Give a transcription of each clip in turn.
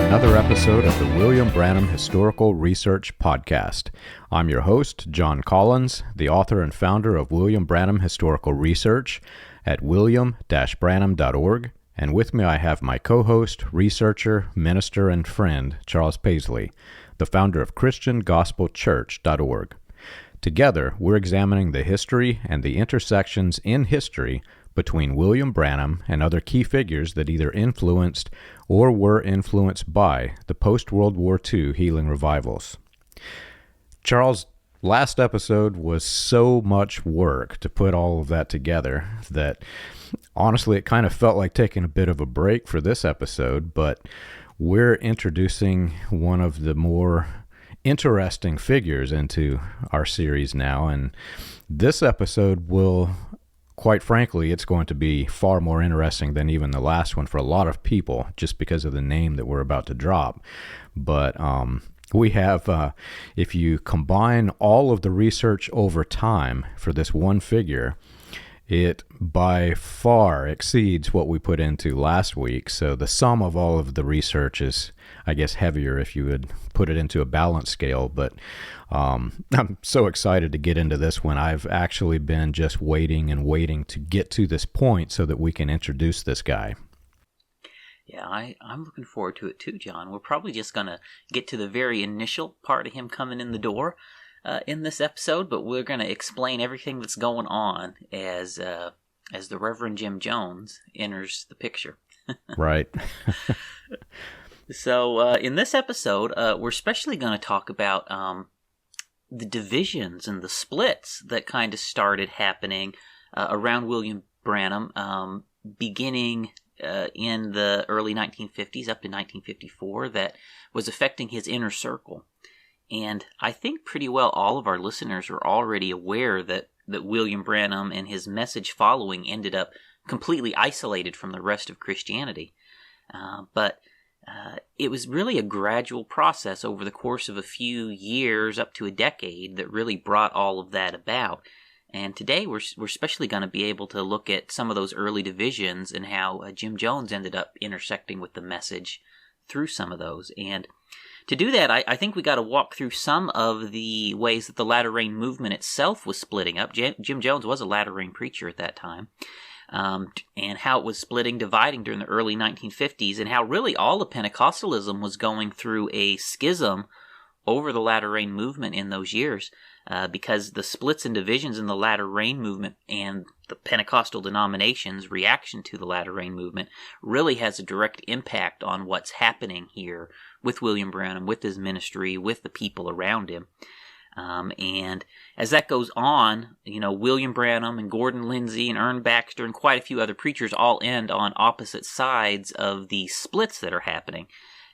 another episode of the William Branham Historical Research Podcast. I'm your host, John Collins, the author and founder of William Branham Historical Research at william-branham.org, and with me I have my co-host, researcher, minister, and friend, Charles Paisley, the founder of ChristianGospelChurch.org. Together, we're examining the history and the intersections in history between William Branham and other key figures that either influenced or were influenced by the post-World War II healing revivals. Charles, last episode was so much work to put all of that together that honestly it kind of felt like taking a bit of a break for this episode, but we're introducing one of the more interesting figures into our series now, and this episode will, quite frankly, it's going to be far more interesting than even the last one for a lot of people, just because of the name that we're about to drop. But we have, if you combine all of the research over time for this one figure, it by far exceeds what we put into last week. So the sum of all of the research is, I guess, heavier if you would put it into a balance scale. But I'm so excited to get into this one. I've actually been just waiting to get to this point so that we can introduce this guy. Yeah, I'm looking forward to it too, John. We're probably just going to get to the very initial part of him coming in the door in this episode, but we're going to explain everything that's going on as the Reverend Jim Jones enters the picture. Right. So in this episode, we're especially going to talk about the divisions and the splits that kind of started happening around William Branham, beginning in the early 1950s up to 1954, that was affecting his inner circle. And I think pretty well all of our listeners are already aware that William Branham and his message following ended up completely isolated from the rest of Christianity. But it was really a gradual process over the course of a few years up to a decade that really brought all of that about. And today we're especially going to be able to look at some of those early divisions and how Jim Jones ended up intersecting with the message through some of those. And to do that, I think we got to walk through some of the ways that the Latter Rain movement itself was splitting up. Jim Jones was a Latter Rain preacher at that time, and how it was dividing during the early 1950s, and how really all of Pentecostalism was going through a schism over the Latter Rain movement in those years, because the splits and divisions in the Latter Rain movement and the Pentecostal denominations' reaction to the Latter Rain movement really has a direct impact on what's happening here with William Branham, with his ministry, with the people around him. And as that goes on, William Branham and Gordon Lindsay and Ern Baxter and quite a few other preachers all end on opposite sides of the splits that are happening.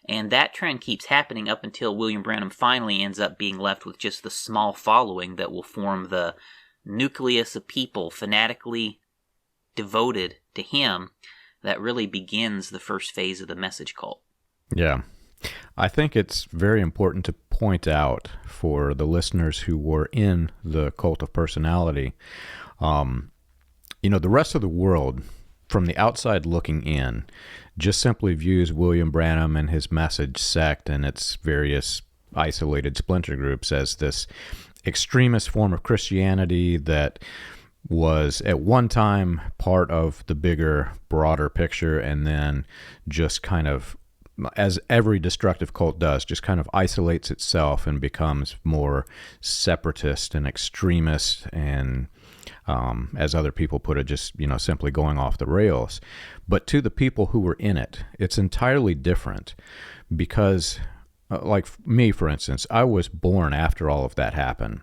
And that trend keeps happening up until William Branham finally ends up being left with just the small following that will form the nucleus of people fanatically devoted to him that really begins the first phase of the message cult. Yeah. I think it's very important to point out for the listeners who were in the cult of personality, the rest of the world, from the outside looking in, just simply views William Branham and his message sect and its various isolated splinter groups as this extremist form of Christianity that was at one time part of the bigger, broader picture, and then just kind of, as every destructive cult does, just kind of isolates itself and becomes more separatist and extremist and, as other people put it, just, simply going off the rails. But to the people who were in it, it's entirely different because, like me, for instance, I was born after all of that happened.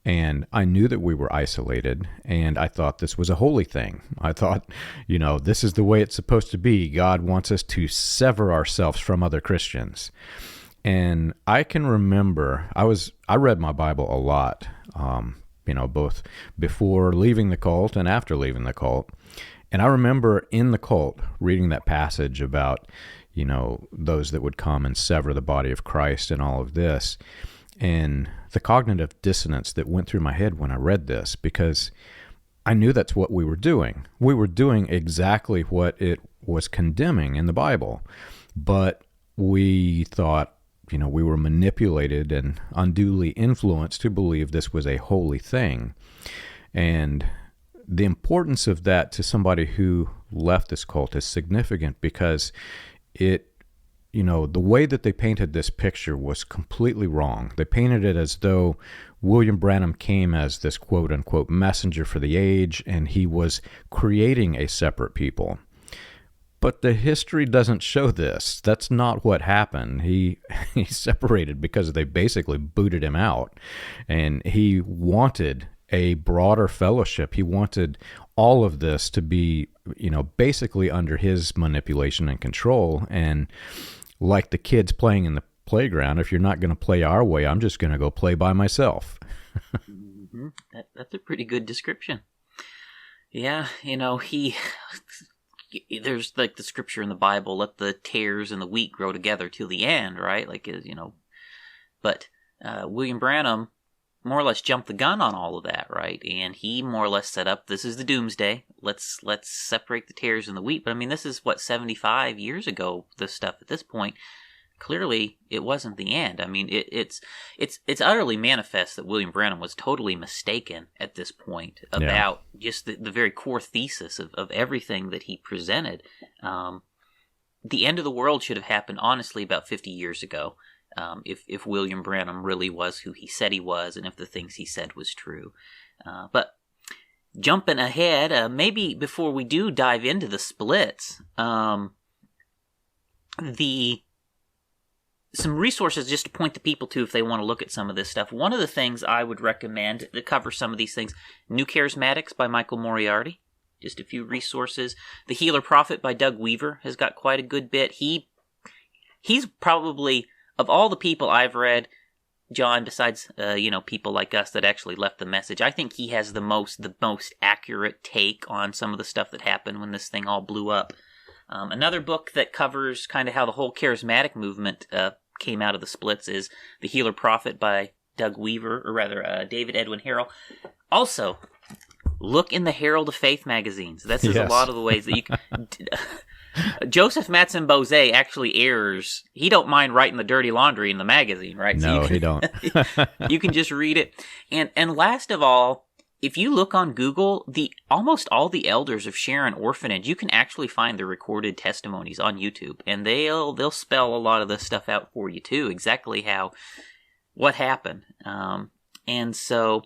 And I knew that we were isolated, and I thought this was a holy thing. I thought, this is the way it's supposed to be. God wants us to sever ourselves from other Christians. And I can remember, I read my Bible a lot, both before leaving the cult and after leaving the cult. And I remember in the cult reading that passage about, those that would come and sever the body of Christ and all of this. And the cognitive dissonance that went through my head when I read this, because I knew that's what we were doing. We were doing exactly what it was condemning in the Bible. But we thought, we were manipulated and unduly influenced to believe this was a holy thing. And the importance of that to somebody who left this cult is significant because the way that they painted this picture was completely wrong. They painted it as though William Branham came as this quote-unquote messenger for the age, and he was creating a separate people. But the history doesn't show this. That's not what happened. He separated because they basically booted him out, and he wanted a broader fellowship. He wanted all of this to be, basically under his manipulation and control. And like the kids playing in the playground, if you're not going to play our way, I'm just going to go play by myself. Mm-hmm. That's a pretty good description. Yeah, there's like the scripture in the Bible, let the tares and the wheat grow together till the end, right? But William Branham more or less jumped the gun on all of that, right? And he more or less set up, this is the doomsday. Let's separate the tares and the wheat. But I mean, this is 75 years ago, this stuff at this point. Clearly, it wasn't the end. I mean, it's utterly manifest that William Branham was totally mistaken at this point about just the very core thesis of everything that he presented. The end of the world should have happened, honestly, about 50 years ago. If William Branham really was who he said he was, and if the things he said was true. But jumping ahead, maybe before we do dive into the splits, some resources just to point the people to if they want to look at some of this stuff. One of the things I would recommend to cover some of these things, New Charismatics by Michael Moriarty. Just a few resources. The Healer Prophet by Doug Weaver has got quite a good bit. He's probably, of all the people I've read, John, besides people like us that actually left the message, I think he has the most accurate take on some of the stuff that happened when this thing all blew up. Another book that covers kind of how the whole charismatic movement came out of the splits is The Healer Prophet by Doug Weaver, or rather David Edwin Harrell. Also, look in the Herald of Faith magazines. That's a lot of the ways that you can... Joseph Mattsson-Boze actually airs. He don't mind writing the dirty laundry in the magazine, right? No, he don't. You can just read it. And last of all, if you look on Google, almost all the elders of Sharon Orphanage, you can actually find the recorded testimonies on YouTube, and they'll spell a lot of this stuff out for you too, exactly what happened. And so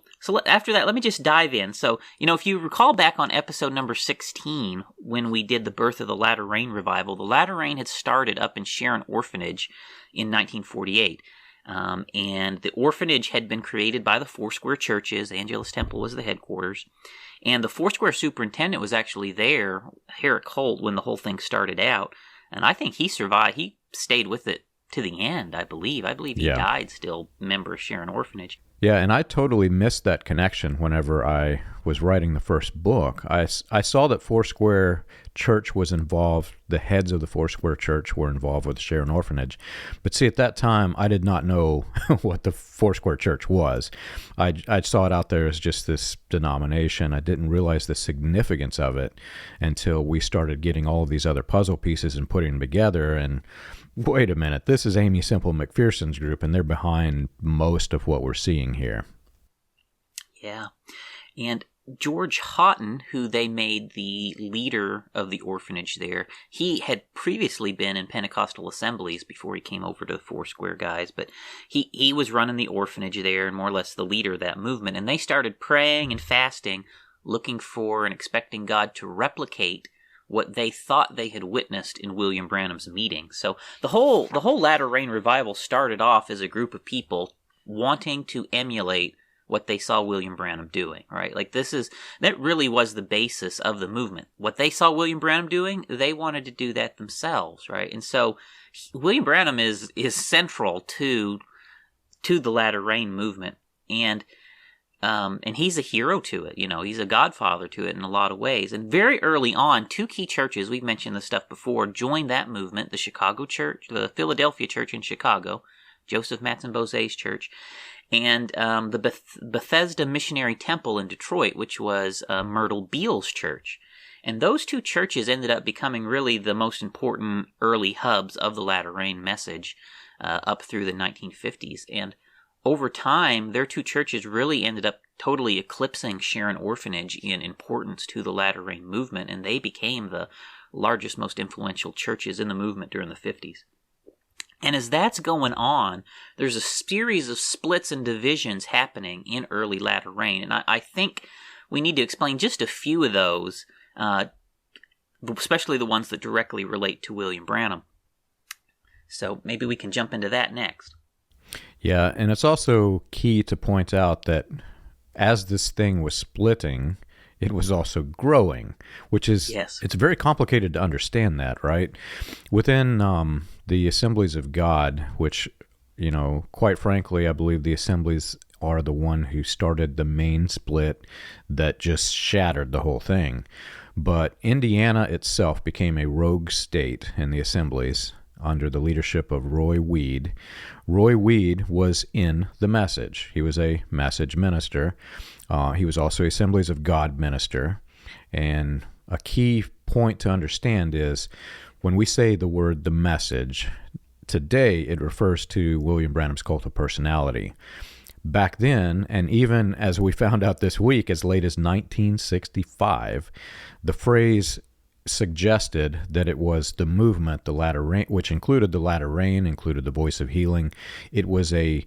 after that, let me just dive in. So, if you recall back on episode number 16, when we did the birth of the Latter Rain revival, the Latter Rain had started up in Sharon Orphanage in 1948. And the orphanage had been created by the Foursquare churches. Angelus Temple was the headquarters. And the Foursquare superintendent was actually there, Herrick Holt, when the whole thing started out. And I think he survived. He stayed with it to the end, I believe. I believe he died still member of Sharon Orphanage. Yeah, and I totally missed that connection whenever I was writing the first book. I saw that Foursquare Church was involved, the heads of the Foursquare Church were involved with the Sharon Orphanage. But see, at that time, I did not know what the Foursquare Church was. I saw it out there as just this denomination. I didn't realize the significance of it until we started getting all of these other puzzle pieces and putting them together. And wait a minute, this is Amy Semple McPherson's group, and they're behind most of what we're seeing here. Yeah. And George Houghton, who they made the leader of the orphanage there, he had previously been in Pentecostal Assemblies before he came over to the Foursquare guys, but he was running the orphanage there and more or less the leader of that movement. And they started praying and fasting, looking for and expecting God to replicate what they thought they had witnessed in William Branham's meeting. So the whole Latter Rain revival started off as a group of people wanting to emulate what they saw William Branham doing, right? Like that really was the basis of the movement. What they saw William Branham doing, they wanted to do that themselves, right? And so William Branham is central to the Latter Rain movement, and he's a hero to it. He's a godfather to it in a lot of ways. And very early on, two key churches, we've mentioned this stuff before, joined that movement: the Chicago Church, the Philadelphia Church in Chicago, Joseph Mattsson-Boze's church, and the Bethesda Missionary Temple in Detroit, which was Myrtle Beale's church. And those two churches ended up becoming really the most important early hubs of the latter rain message up through the 1950s. And over time, their two churches really ended up totally eclipsing Sharon Orphanage in importance to the latter rain movement, and they became the largest, most influential churches in the movement during the 50s. And as that's going on, there's a series of splits and divisions happening in early latter rain, and I think we need to explain just a few of those, especially the ones that directly relate to William Branham. So maybe we can jump into that next. Yeah, and it's also key to point out that as this thing was splitting, it was also growing, which is, It's very complicated to understand that, right? Within the Assemblies of God, which, quite frankly, I believe the Assemblies are the one who started the main split that just shattered the whole thing. But Indiana itself became a rogue state in the Assemblies under the leadership of Roy Weed. Roy Weed was in the message. He was a message minister. He was also Assemblies of God minister. And a key point to understand is when we say the word the message, today it refers to William Branham's cult of personality. Back then, and even as we found out this week, as late as 1965, the phrase suggested that it was the movement, the latter rain, which included the latter rain, included the voice of healing. It was a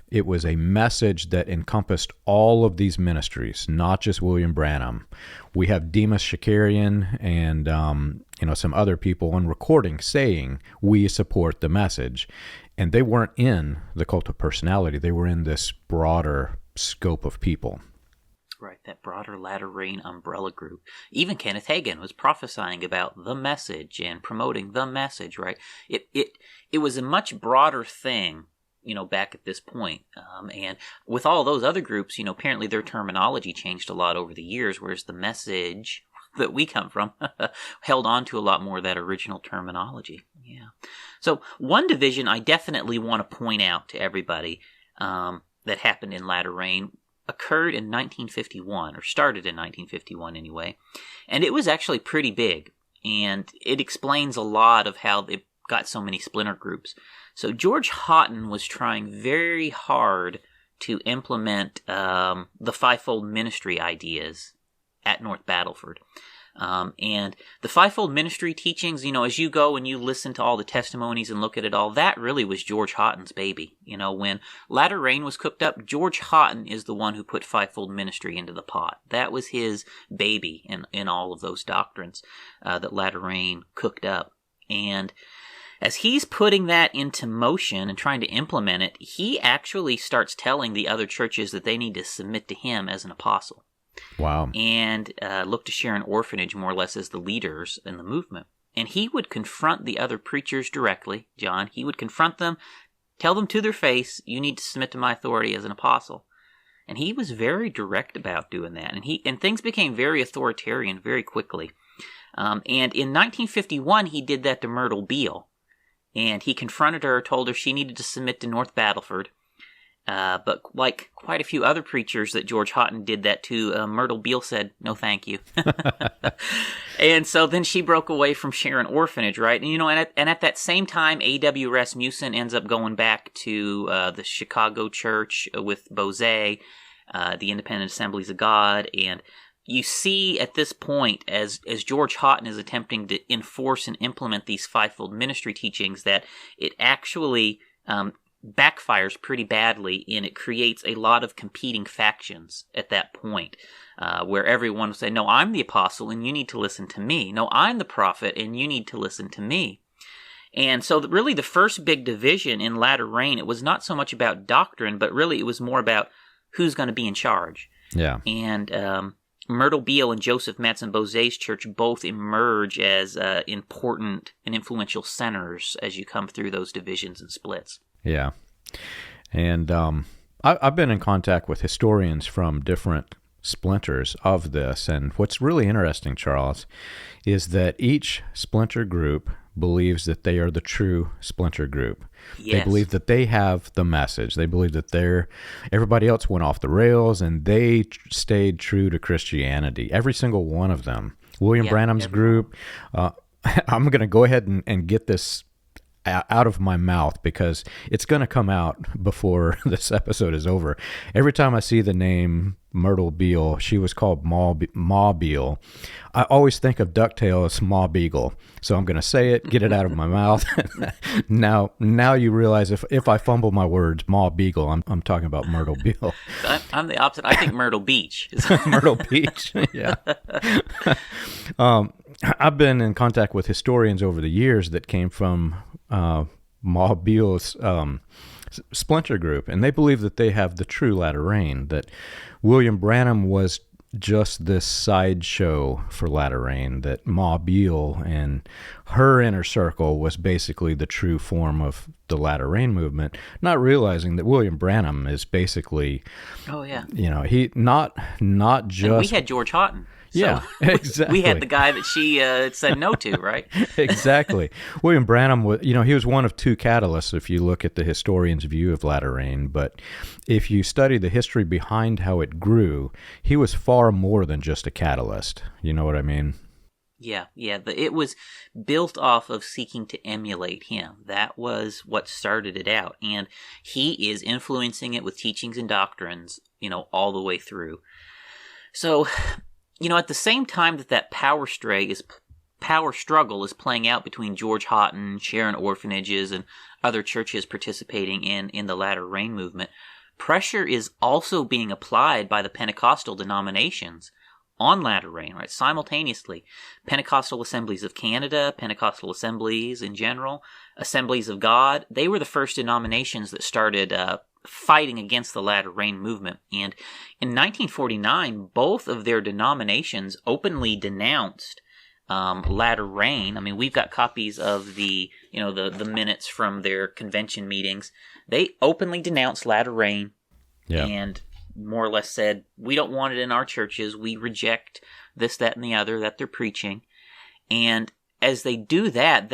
message that encompassed all of these ministries, not just William Branham. We have Demas Shakarian and some other people on recording saying we support the message, and they weren't in the cult of personality. They were in this broader scope of people. Right, that broader latter rain umbrella group. Even Kenneth Hagin was prophesying about the message and promoting the message, right? It was a much broader thing, back at this point. And with all those other groups, apparently their terminology changed a lot over the years, whereas the message that we come from held on to a lot more of that original terminology. Yeah. So one division I definitely want to point out to everybody that happened in latter rain occurred in 1951, or started in 1951 anyway, and it was actually pretty big, and it explains a lot of how they got so many splinter groups. So George Houghton was trying very hard to implement the fivefold ministry ideas at North Battleford. And the fivefold ministry teachings, as you go and you listen to all the testimonies and look at it all, that really was George Houghton's baby. When latter rain was cooked up, George Houghton is the one who put fivefold ministry into the pot. That was his baby in all of those doctrines that latter rain cooked up. And as he's putting that into motion and trying to implement it, he actually starts telling the other churches that they need to submit to him as an apostle. Wow. And look to Sharon Orphanage more or less as the leaders in the movement. And he would confront the other preachers directly, John. He would confront them, tell them to their face, you need to submit to my authority as an apostle. And he was very direct about doing that. And things became very authoritarian very quickly. And in 1951, he did that to Myrtle Beale. And he confronted her, told her she needed to submit to North Battleford. But like quite a few other preachers that George Houghton did that to, Myrtle Beale said, no thank you. And so then she broke away from Sharon Orphanage, right? And at that same time, A.W. Rasmussen ends up going back to the Chicago church with Boze, the Independent Assemblies of God. And you see at this point, as George Houghton is attempting to enforce and implement these fivefold ministry teachings, that it actually backfires pretty badly, and it creates a lot of competing factions at that point, where everyone will say, no, I'm the apostle and you need to listen to me. No, I'm the prophet and you need to listen to me. And so really the first big division in latter rain, it was not so much about doctrine, but really it was more about who's going to be in charge. Yeah. And Myrtle Beale and Joseph Mattsson-Boze's church both emerge as important and influential centers as you come through those divisions and splits. Yeah. And I've been in contact with historians from different splinters of this, and what's really interesting, Charles, is that each splinter group believes that they are the true splinter group. Yes. They believe that they have the message. They believe that everybody else went off the rails, and they stayed true to Christianity. Every single one of them William Branham's group. I'm going to go ahead and get this out of my mouth because it's going to come out before this episode is over. Every time I see the name Myrtle Beale, she was called Ma Beale, I always think of DuckTales Ma Beagle. So I'm going to say it, get it out of my mouth. Now you realize if I fumble my words, Ma Beagle, I'm talking about Myrtle Beale. I'm the opposite. I think Myrtle Beach. Myrtle Beach, yeah. I've been in contact with historians over the years that came from Ma Beale's splinter group, and they believe that they have the true latter rain, that William Branham was just this sideshow for latter rain, that Ma Beale and her inner circle was basically the true form of the latter rain movement, not realizing that William Branham is basically, he not just... And we had George Houghton. So yeah, exactly. We had the guy that she said no to, right? Exactly. William Branham was, he was one of two catalysts if you look at the historian's view of latter rain. But if you study the history behind how it grew, he was far more than just a catalyst. You know what I mean? Yeah. It was built off of seeking to emulate him. That was what started it out. And he is influencing it with teachings and doctrines, all the way through. So... at the same time that power struggle is playing out between George Houghton, Sharon orphanages, and other churches participating in the latter rain movement, pressure is also being applied by the Pentecostal denominations on latter rain, right? Simultaneously, Pentecostal Assemblies of Canada, Pentecostal Assemblies in general, Assemblies of God, they were the first denominations that started fighting against the latter rain movement. And in 1949, both of their denominations openly denounced latter rain. I mean, we've got copies of the minutes from their convention meetings. They openly denounced latter rain and more or less said, we don't want it in our churches. We reject this, that, and the other that they're preaching. And as they do that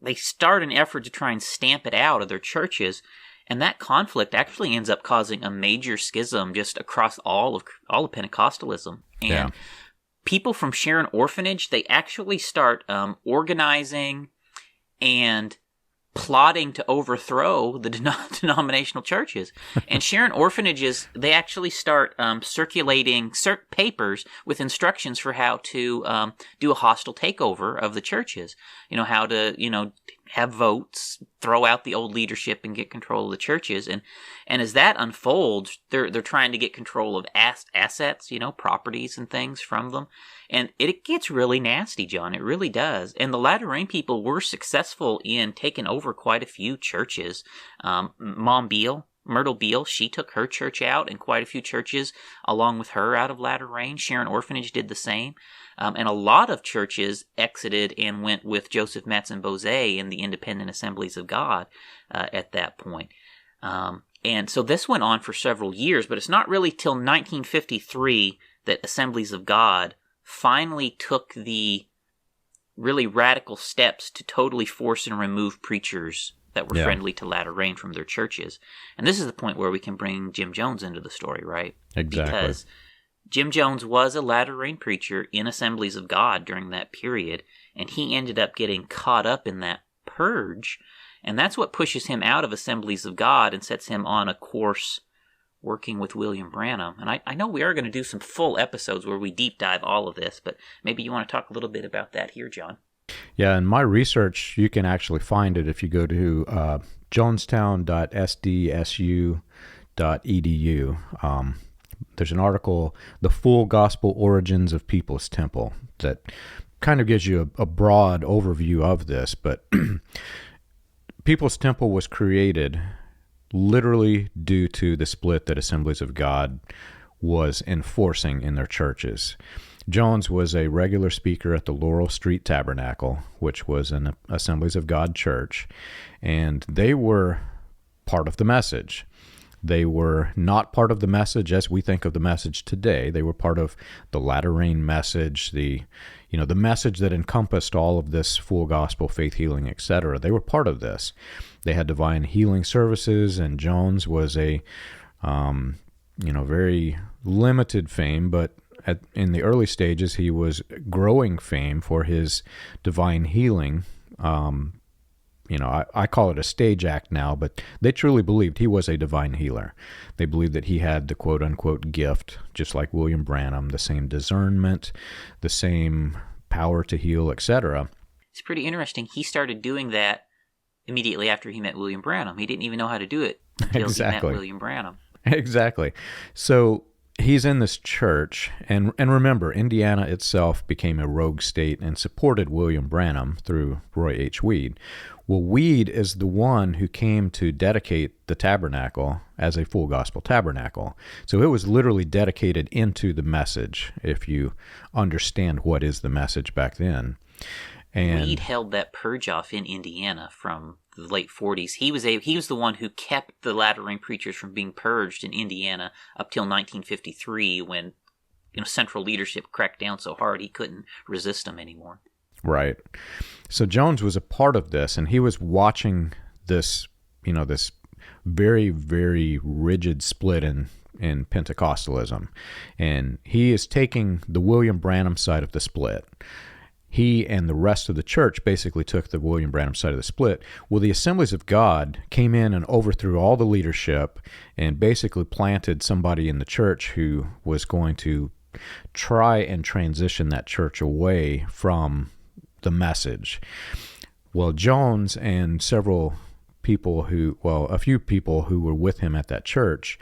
they start an effort to try and stamp it out of their churches. And that conflict actually ends up causing a major schism just across all of Pentecostalism. And people from Sharon Orphanage, they actually start organizing and plotting to overthrow the denominational churches. And Sharon Orphanages, they actually start circulating papers with instructions for how to do a hostile takeover of the churches. How to, have votes, throw out the old leadership and get control of the churches. And as that unfolds, they're trying to get control of assets, properties and things from them. And it gets really nasty, John. It really does. And the latter rain people were successful in taking over quite a few churches. Myrtle Beale, she took her church out and quite a few churches along with her out of latter rain. Sharon Orphanage did the same. And a lot of churches exited and went with Joseph Mattsson-Boze in the Independent Assemblies of God at that point. And so this went on for several years, but it's not really till 1953 that Assemblies of God finally took the really radical steps to totally force and remove preachers that were friendly to latter rain from their churches. And this is the point where we can bring Jim Jones into the story, right? Exactly. Because Jim Jones was a latter rain preacher in Assemblies of God during that period, and he ended up getting caught up in that purge, and that's what pushes him out of Assemblies of God and sets him on a course working with William Branham. And I know we are going to do some full episodes where we deep dive all of this, but maybe you want to talk a little bit about that here, John. Yeah, in my research, you can actually find it if you go to jonestown.sdsu.edu. There's an article, The Full Gospel Origins of People's Temple, that kind of gives you a broad overview of this. But People's Temple was created literally due to the split that Assemblies of God was enforcing in their churches. Jones was a regular speaker at the Laurel Street Tabernacle, which was an Assemblies of God church, and they were part of the message. They were not part of the message as we think of the message today. They were part of the latter rain message, the message that encompassed all of this full gospel, faith healing, etc. They were part of this. They had divine healing services, and Jones was a very limited fame, but in the early stages, he was growing fame for his divine healing. I call it a stage act now, but they truly believed he was a divine healer. They believed that he had the quote-unquote gift, just like William Branham, the same discernment, the same power to heal, etc. It's pretty interesting. He started doing that immediately after he met William Branham. He didn't even know how to do it until he met William Branham. Exactly. So he's in this church, and remember, Indiana itself became a rogue state and supported William Branham through Roy H. Weed. Well, Weed is the one who came to dedicate the tabernacle as a full gospel tabernacle. So it was literally dedicated into the message, if you understand what is the message back then. And Weed held that purge off in Indiana from the late 40s. He was the one who kept the latter-rain preachers from being purged in Indiana up till 1953, when central leadership cracked down so hard he couldn't resist them anymore. Right. So Jones was a part of this, and he was watching this, this very, very rigid split in Pentecostalism. And he is taking the William Branham side of the split. He and the rest of the church basically took the William Branham side of the split. Well, the Assemblies of God came in and overthrew all the leadership and basically planted somebody in the church who was going to try and transition that church away from the message. Well, Jones and a few people who were with him at that church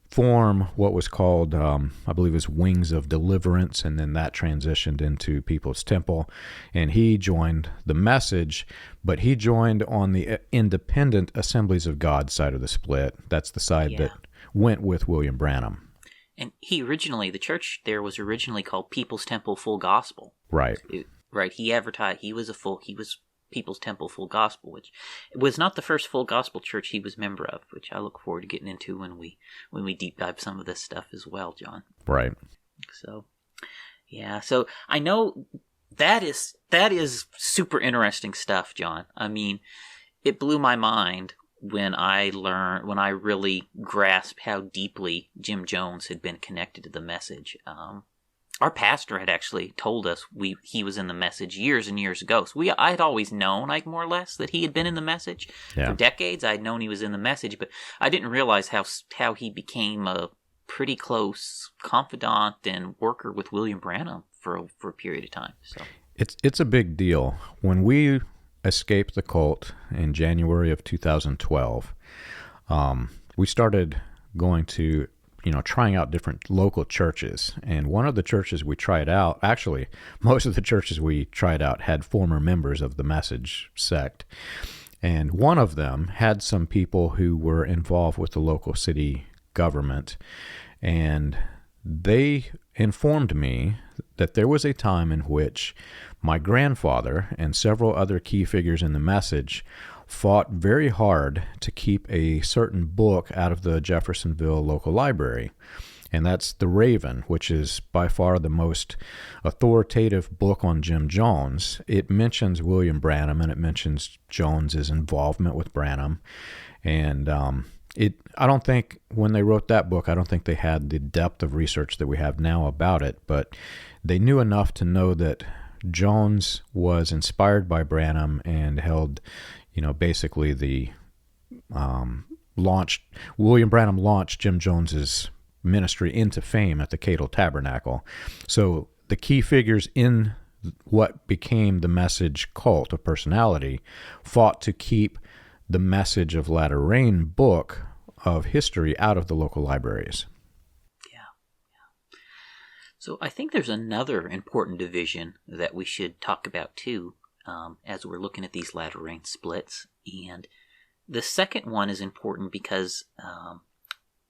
form what was called, I believe it was Wings of Deliverance, and then that transitioned into People's Temple, and he joined the message, but he joined on the independent Assemblies of God side of the split. That's the side that went with William Branham. And the church there was originally called People's Temple Full Gospel. Right. Right. He advertised he was People's Temple Full Gospel, which was not the first full gospel church he was member of, which I look forward to getting into when we deep dive some of this stuff as well, John. Right. So, yeah. So I know that is super interesting stuff, John. I mean, it blew my mind when I really grasped how deeply Jim Jones had been connected to the message. Our pastor had actually told us he was in the message years and years ago. So I had always known, more or less, that he had been in the message. For decades. I'd known he was in the message, but I didn't realize how he became a pretty close confidant and worker with William Branham for a period of time. So it's a big deal. When we escaped the cult in January of 2012, we started going to trying out different local churches. And one of the churches we tried out, actually, most of the churches we tried out had former members of the Message sect. And one of them had some people who were involved with the local city government. And they informed me that there was a time in which my grandfather and several other key figures in the Message fought very hard to keep a certain book out of the Jeffersonville local library. And that's The Raven, which is by far the most authoritative book on Jim Jones. It mentions William Branham, and it mentions Jones's involvement with Branham. And I don't think, when they wrote that book, I don't think they had the depth of research that we have now about it, but they knew enough to know that Jones was inspired by Branham and held basically William Branham launched Jim Jones's ministry into fame at the Cadle Tabernacle. So the key figures in what became the Message cult of personality fought to keep the Message of Latter Rain book of history out of the local libraries. Yeah. So I think there's another important division that we should talk about too, as we're looking at these latter rain splits. And the second one is important because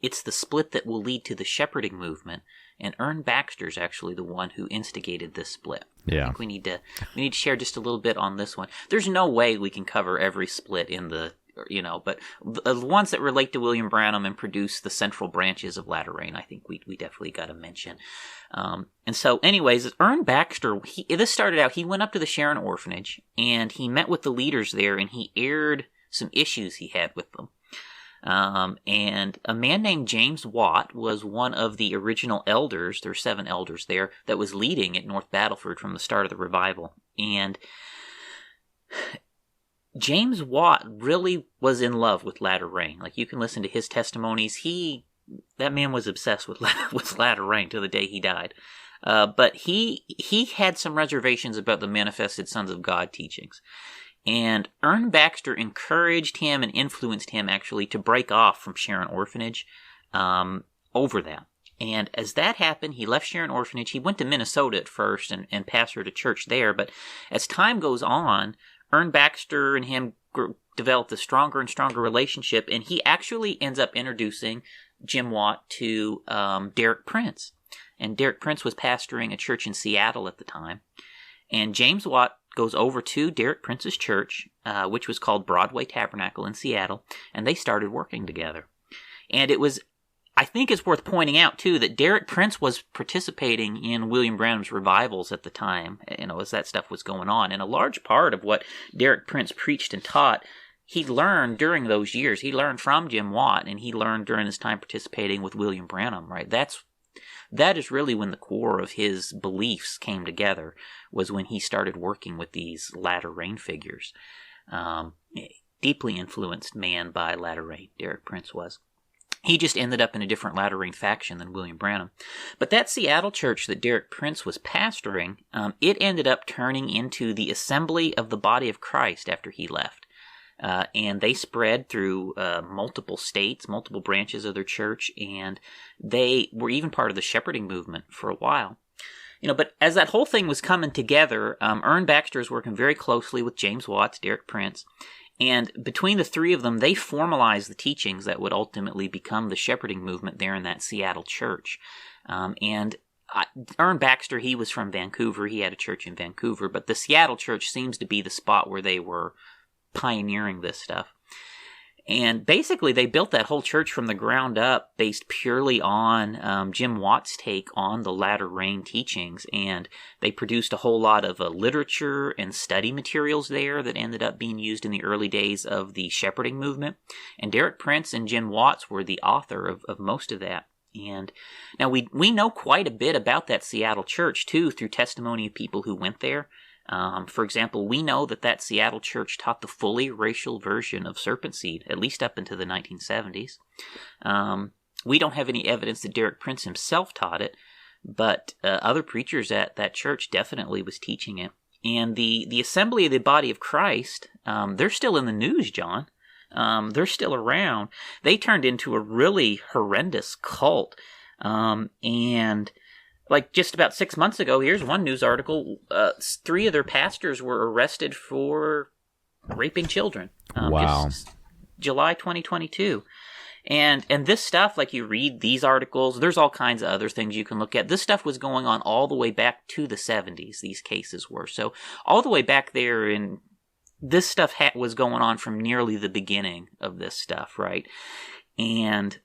it's the split that will lead to the shepherding movement, and Ern Baxter's actually the one who instigated this split. Yeah. I think we need to share just a little bit on this one. There's no way we can cover every split in the but the ones that relate to William Branham and produce the central branches of latter rain, I think we definitely got to mention. And so anyways, Ern Baxter, this started out, he went up to the Sharon Orphanage and he met with the leaders there and he aired some issues he had with them. And a man named James Watt was one of the original elders. There were 7 elders there that was leading at North Battleford from the start of the revival. And James Watt really was in love with latter rain. Like, you can listen to his testimonies. That man was obsessed with latter rain till the day he died. But he had some reservations about the manifested sons of God teachings. And Ern Baxter encouraged him and influenced him, actually, to break off from Sharon Orphanage over that. And as that happened, he left Sharon Orphanage. He went to Minnesota at first and pastored a church there. But as time goes on, Ern Baxter and him developed a stronger and stronger relationship, and he actually ends up introducing Jim Watt to Derek Prince. And Derek Prince was pastoring a church in Seattle at the time. And James Watt goes over to Derek Prince's church, which was called Broadway Tabernacle in Seattle, and they started working together. And I think it's worth pointing out, too, that Derek Prince was participating in William Branham's revivals at the time, as that stuff was going on. And a large part of what Derek Prince preached and taught, he learned during those years. He learned from Jim Watt, and he learned during his time participating with William Branham, right? That is really when the core of his beliefs came together, was when he started working with these latter rain figures. Deeply influenced man by latter rain, Derek Prince was. He just ended up in a different latter rain faction than William Branham. But that Seattle church that Derek Prince was pastoring, it ended up turning into the Assembly of the Body of Christ after he left. And they spread through multiple states, multiple branches of their church, and they were even part of the shepherding movement for a while. But as that whole thing was coming together, Ern Baxter is working very closely with James Watts, Derek Prince, and between the three of them, they formalized the teachings that would ultimately become the shepherding movement there in that Seattle church. Ern Baxter, he was from Vancouver. He had a church in Vancouver, but the Seattle church seems to be the spot where they were pioneering this stuff. And basically, they built that whole church from the ground up based purely on Jim Watt's take on the latter rain teachings. And they produced a whole lot of literature and study materials there that ended up being used in the early days of the shepherding movement. And Derek Prince and Jim Watts were the author of most of that. And now we know quite a bit about that Seattle church, too, through testimony of people who went there. For example, we know that Seattle church taught the fully racial version of serpent seed, at least up into the 1970s. We don't have any evidence that Derek Prince himself taught it, but other preachers at that church definitely was teaching it. And the Assembly of the Body of Christ, they're still in the news, John. They're still around. They turned into a really horrendous cult. And like just about 6 months ago, here's one news article. 3 of their pastors were arrested for raping children. Wow. July 2022. And this stuff, like you read these articles, there's all kinds of other things you can look at. This stuff was going on all the way back to the 70s, these cases were. So all the way back there, and this stuff was going on from nearly the beginning of this stuff, right? And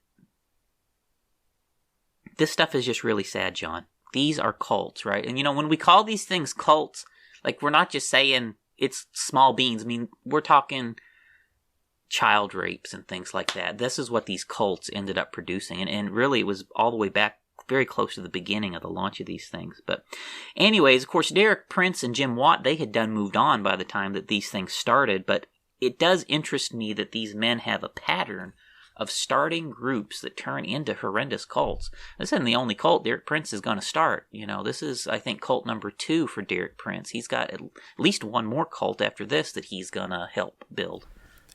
this stuff is just really sad, John. These are cults, right? And when we call these things cults, like, we're not just saying it's small beans. I mean, we're talking child rapes and things like that. This is what these cults ended up producing. And really, it was all the way back very close to the beginning of the launch of these things. But anyways, of course, Derek Prince and Jim Watt, they had moved on by the time that these things started. But it does interest me that these men have a pattern of starting groups that turn into horrendous cults. This isn't the only cult Derek Prince is going to start. This is, I think, cult number 2 for Derek Prince. He's got at least one more cult after this that he's going to help build.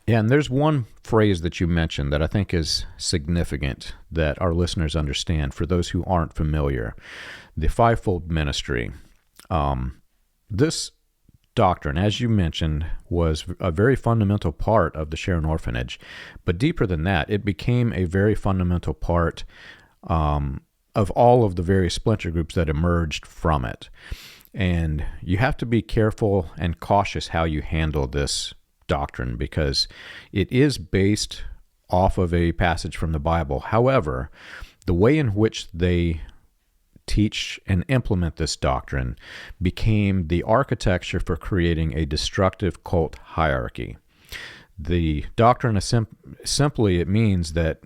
Yeah, and there's one phrase that you mentioned that I think is significant that our listeners understand for those who aren't familiar. The fivefold ministry. This doctrine, as you mentioned, was a very fundamental part of the Sharon Orphanage. But deeper than that, it became a very fundamental part of all of the various splinter groups that emerged from it. And you have to be careful and cautious how you handle this doctrine because it is based off of a passage from the Bible. However, the way in which they teach and implement this doctrine became the architecture for creating a destructive cult hierarchy. The doctrine is simply, it means that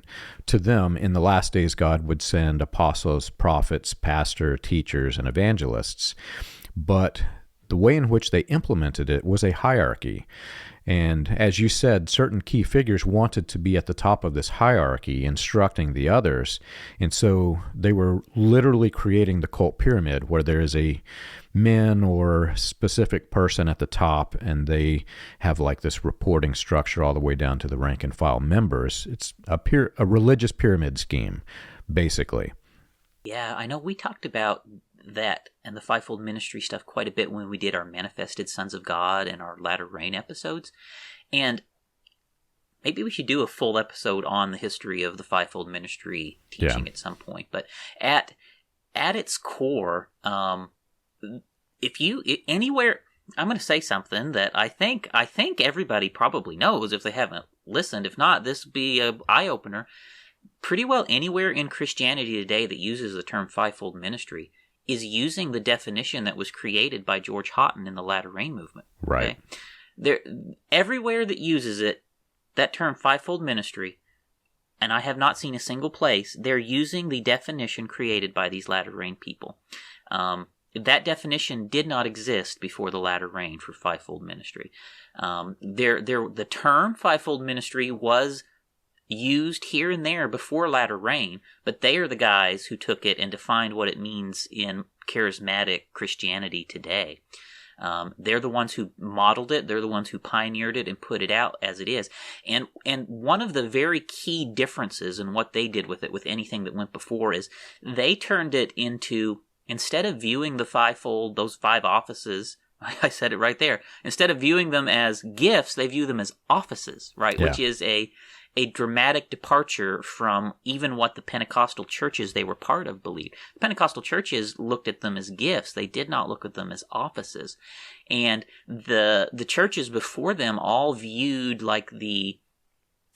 to them, in the last days, God would send apostles, prophets, pastors, teachers, and evangelists. But the way in which they implemented it was a hierarchy. And as you said, certain key figures wanted to be at the top of this hierarchy, instructing the others. And so they were literally creating the cult pyramid, where there is a men or specific person at the top, and they have like this reporting structure all the way down to the rank and file members. It's a religious pyramid scheme, basically. Yeah, I know we talked about that and the fivefold ministry stuff quite a bit when we did our Manifested Sons of God and our Latter Rain episodes. And maybe we should do a full episode on the history of the fivefold ministry teaching at some point. But at its core, if you anywhere, I'm going to say something that I think everybody probably knows if they haven't listened. If not, this would be an eye-opener. Pretty well anywhere in Christianity today that uses the term fivefold ministry is using the definition that was created by George Houghton in the Latter Rain movement. Right. Okay? Everywhere that uses it, that term fivefold ministry, and I have not seen a single place, they're using the definition created by these Latter Rain people. That definition did not exist before the Latter Rain for fivefold ministry. The term fivefold ministry was used here and there before Latter Rain, but they are the guys who took it and defined what it means in charismatic Christianity today. They're the ones who modeled it. They're the ones who pioneered it and put it out as it is. And one of the very key differences in what they did with it, with anything that went before, is they turned it into, instead of viewing the fivefold, those five offices, I said it right there, instead of viewing them as gifts, they view them as offices, right? Yeah. Which is a dramatic departure from even what the Pentecostal churches they were part of believed. The Pentecostal churches looked at them as gifts. They did not look at them as offices. And the churches before them all viewed like the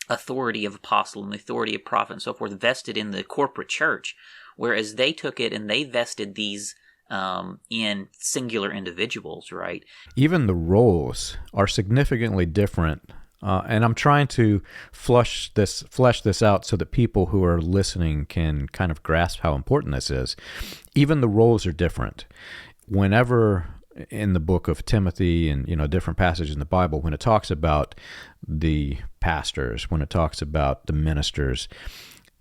authority of apostle and the authority of prophet and so forth vested in the corporate church, whereas they took it and they vested these in singular individuals, right? Even the roles are significantly different. And I'm trying to flesh this out so that people who are listening can kind of grasp how important this is. Even the roles are different. Whenever in the book of Timothy and different passages in the Bible, when it talks about the pastors, when it talks about the ministers,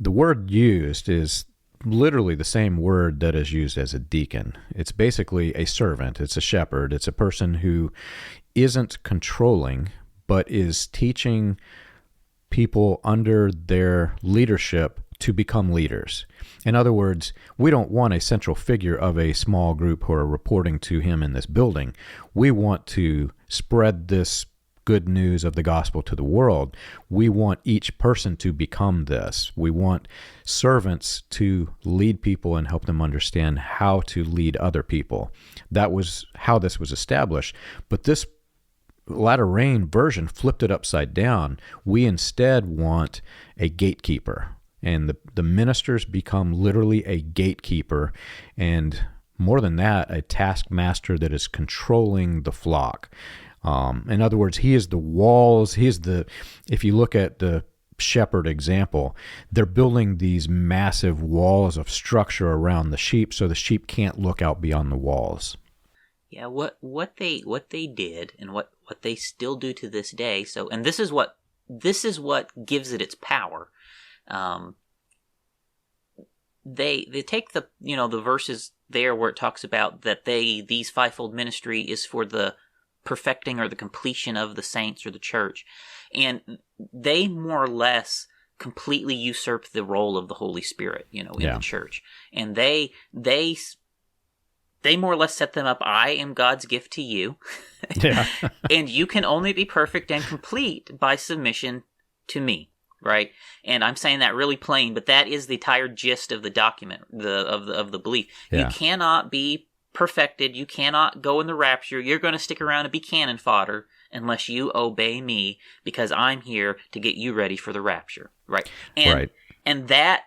the word used is literally the same word that is used as a deacon. It's basically a servant. It's a shepherd. It's a person who isn't controlling, but is teaching people under their leadership to become leaders. In other words, we don't want a central figure of a small group who are reporting to him in this building. We want to spread this good news of the gospel to the world. We want each person to become this. We want servants to lead people and help them understand how to lead other people. That was how this was established. But this Latter Rain version flipped it upside down. We instead want a gatekeeper, and the ministers become literally a gatekeeper, and more than that, a taskmaster that is controlling the flock. In other words, he is the walls. If you look at the shepherd example, they're building these massive walls of structure around the sheep so the sheep can't look out beyond the walls. Yeah, what they did and what they still do to this day. So, and this is what gives it its power. They take the the verses there where it talks about that these fivefold ministry is for the perfecting or the completion of the saints or the church, and they more or less completely usurp the role of the Holy Spirit, in the church, and they more or less set them up. I am God's gift to you. Yeah. And you can only be perfect and complete by submission to me, right? And I'm saying that really plain, but that is the entire gist of the document, of the belief. Yeah. You cannot be perfected. You cannot go in the rapture. You're going to stick around and be cannon fodder unless you obey me, because I'm here to get you ready for the rapture, right? And that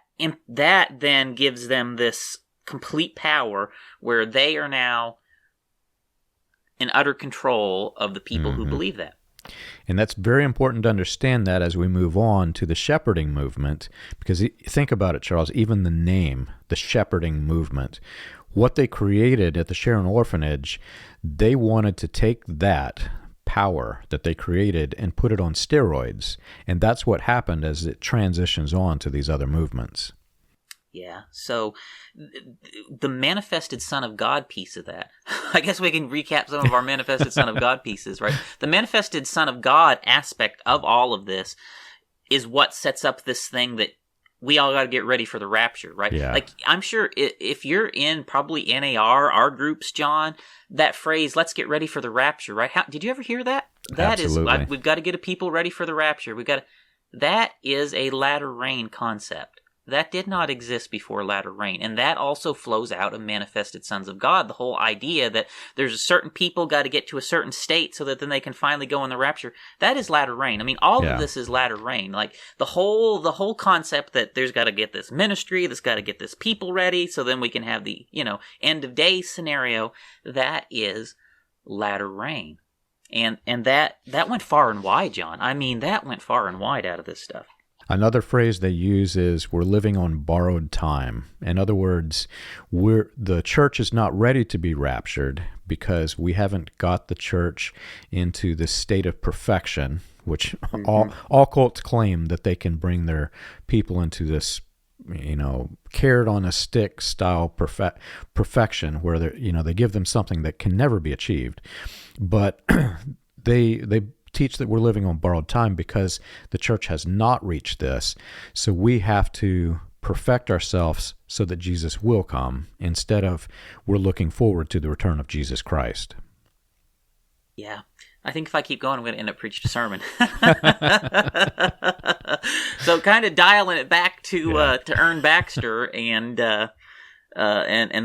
then gives them this complete power where they are now in utter control of the people who believe that. And that's very important to understand that as we move on to the shepherding movement, because think about it, Charles, even the name, the shepherding movement, what they created at the Sharon Orphanage, they wanted to take that power that they created and put it on steroids. And that's what happened as it transitions on to these other movements. Yeah, so the manifested Son of God piece of that, I guess we can recap some of our manifested Son of God pieces, right? The manifested Son of God aspect of all of this is what sets up this thing that we all got to get ready for the rapture, right? Yeah. Like, I'm sure if you're in probably NAR, our groups, John, that phrase, let's get ready for the rapture, right? Did you ever hear that? That Absolutely. we've got to get a people ready for the rapture. That is a latter rain concept. That did not exist before latter rain, and that also flows out of manifested sons of God. The whole idea that there's a certain people got to get to a certain state so that then they can finally go in the rapture. That is latter rain. I mean, all of this is latter rain. Like the whole concept that there's got to get this ministry, that's got to get this people ready, so then we can have the end of days scenario. That is latter rain, and that went far and wide, John. I mean, that went far and wide out of this stuff. Another phrase they use is we're living on borrowed time. In other words, the church is not ready to be raptured because we haven't got the church into this state of perfection, which all cults claim that they can bring their people into this, carrot on a stick style perfection where they give them something that can never be achieved. But they teach that we're living on borrowed time because the church has not reached this. So we have to perfect ourselves so that Jesus will come instead of we're looking forward to the return of Jesus Christ. Yeah. I think if I keep going, I'm going to end up preaching a sermon. So kind of dialing it back to Ern Baxter and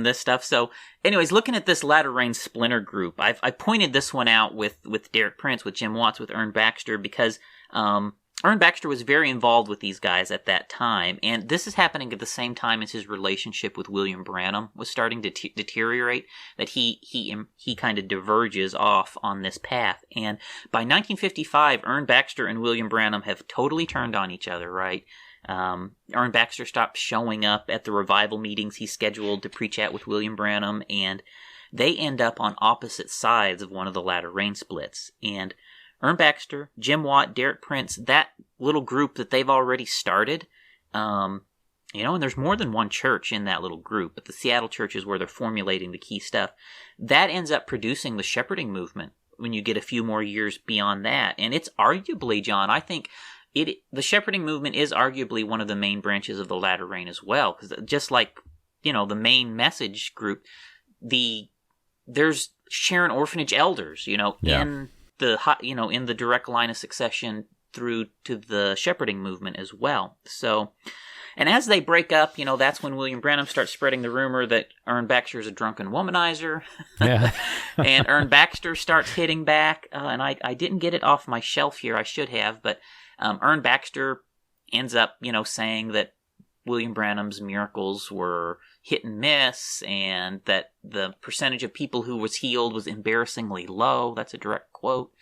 this stuff. So anyways, looking at this latter rain splinter group, I pointed this one out with Derek Prince, with Jim Watts, with Ern Baxter, because Ern Baxter was very involved with these guys at that time, and this is happening at the same time as his relationship with William Branham was starting to deteriorate, that he kind of diverges off on this path. And by 1955, Ern Baxter and William Branham have totally turned on each other, right? Ern Baxter stopped showing up at the revival meetings he scheduled to preach at with William Branham, and they end up on opposite sides of one of the latter rain splits. And Ern Baxter, Jim Watt, Derek Prince, that little group that they've already started, and there's more than one church in that little group, but the Seattle church is where they're formulating the key stuff. That ends up producing the shepherding movement when you get a few more years beyond that. And it's arguably, John, I think the shepherding movement is arguably one of the main branches of the latter rain as well, because just like, the main message group, there's Sharon Orphanage elders, in the direct line of succession through to the shepherding movement as well. So, and as they break up, that's when William Branham starts spreading the rumor that Ern Baxter is a drunken womanizer. Yeah. And Ern Baxter starts hitting back, and I didn't get it off my shelf here, I should have, but Ern Baxter ends up, saying that William Branham's miracles were hit and miss, and that the percentage of people who was healed was embarrassingly low. That's a direct quote.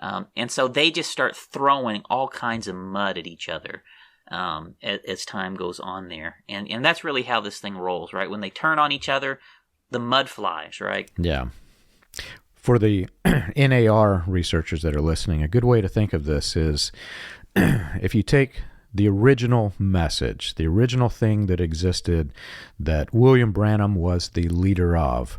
And so they just start throwing all kinds of mud at each other as time goes on there. And that's really how this thing rolls, right? When they turn on each other, the mud flies, right? Yeah. For the NAR researchers that are listening, a good way to think of this is if you take the original message, the original thing that existed that William Branham was the leader of,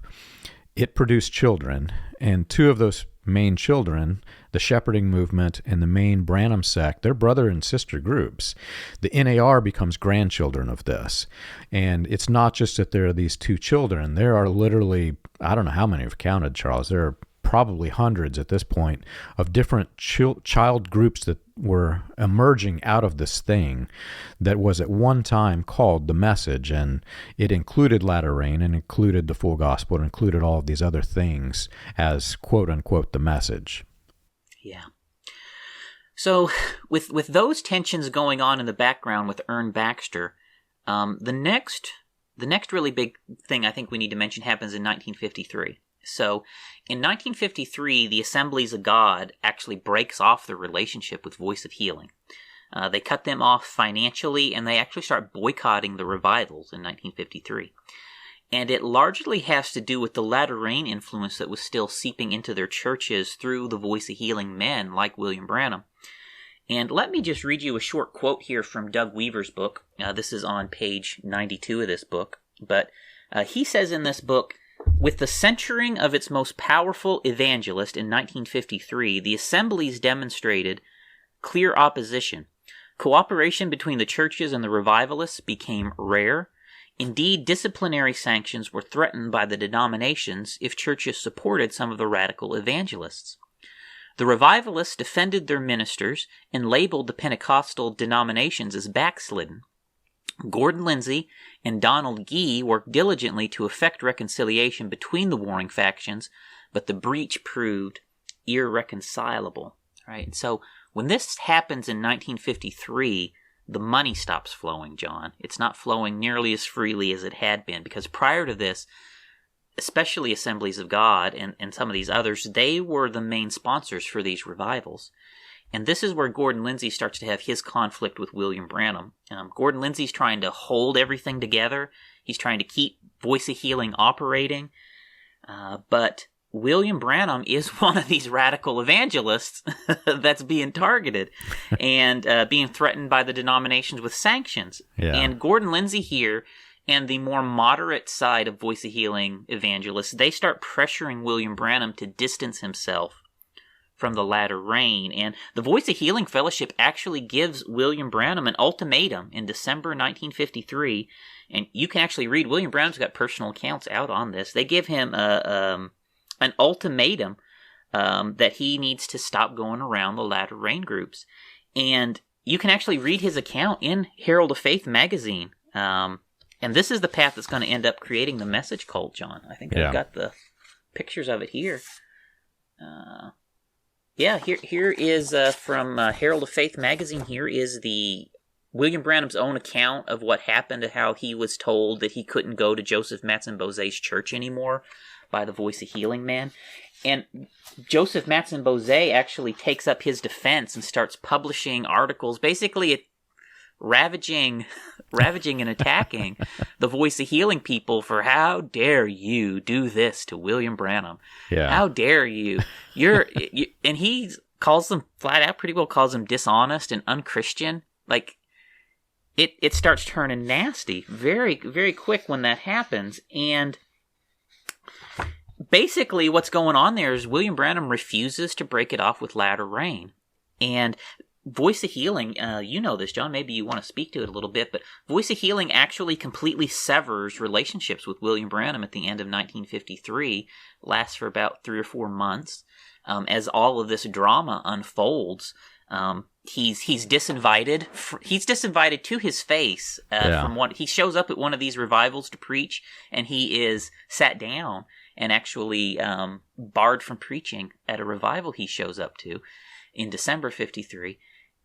it produced children, and two of those main children, the shepherding movement and the main Branham sect, they're brother and sister groups. The NAR becomes grandchildren of this. And it's not just that there are these two children. There are literally, I don't know how many have counted, Charles. There are probably hundreds at this point of different child groups that were emerging out of this thing that was at one time called the message, and it included latter rain and included the full gospel and included all of these other things as quote unquote the message. Yeah. So with those tensions going on in the background with Ern Baxter, the next really big thing I think we need to mention happens in 1953. So in 1953, the Assemblies of God actually breaks off the relationship with Voice of Healing. They cut them off financially, and they actually start boycotting the revivals in 1953. And it largely has to do with the latter rain influence that was still seeping into their churches through the Voice of Healing men like William Branham. And let me just read you a short quote here from Doug Weaver's book. This is on page 92 of this book. But he says in this book, with the censuring of its most powerful evangelist in 1953, the assemblies demonstrated clear opposition. Cooperation between the churches and the revivalists became rare. Indeed, disciplinary sanctions were threatened by the denominations if churches supported some of the radical evangelists. The revivalists defended their ministers and labeled the Pentecostal denominations as backslidden. Gordon Lindsay and Donald Gee worked diligently to effect reconciliation between the warring factions, but the breach proved irreconcilable. Right? So when this happens in 1953, the money stops flowing, John. It's not flowing nearly as freely as it had been, because prior to this, especially Assemblies of God and some of these others, they were the main sponsors for these revivals. And this is where Gordon Lindsay starts to have his conflict with William Branham. Gordon Lindsay's trying to hold everything together. He's trying to keep Voice of Healing operating. But William Branham is one of these radical evangelists that's being targeted and being threatened by the denominations with sanctions. Yeah. And Gordon Lindsay here and the more moderate side of Voice of Healing evangelists, they start pressuring William Branham to distance himself from the latter rain. And the Voice of Healing Fellowship actually gives William Branham an ultimatum in December 1953. And you can actually read, William Branham's got personal accounts out on this. They give him an ultimatum that he needs to stop going around the latter rain groups. And you can actually read his account in Herald of Faith magazine. And this is the path that's going to end up creating the message cult, John. I think I've got the pictures of it here. Here is from Herald of Faith magazine. Here is the William Branham's own account of what happened, and how he was told that he couldn't go to Joseph Mattsson-Boze's church anymore by the Voice of Healing man. And Joseph Mattsson-Boze actually takes up his defense and starts publishing articles, basically ravaging and attacking the Voice of Healing people for, how dare you do this to William Branham? Yeah. How dare you? And he calls them flat out, pretty well calls them dishonest and unchristian. Like, it starts turning nasty very, very quick when that happens. And basically what's going on there is William Branham refuses to break it off with latter rain. And Voice of Healing, you know this, John, maybe you want to speak to it a little bit, but Voice of Healing actually completely severs relationships with William Branham at the end of 1953, lasts for about 3 or 4 months. As all of this drama unfolds, he's disinvited. He's disinvited to his face from one. He shows up at one of these revivals to preach, and he is sat down and actually barred from preaching at a revival he shows up to in December 53.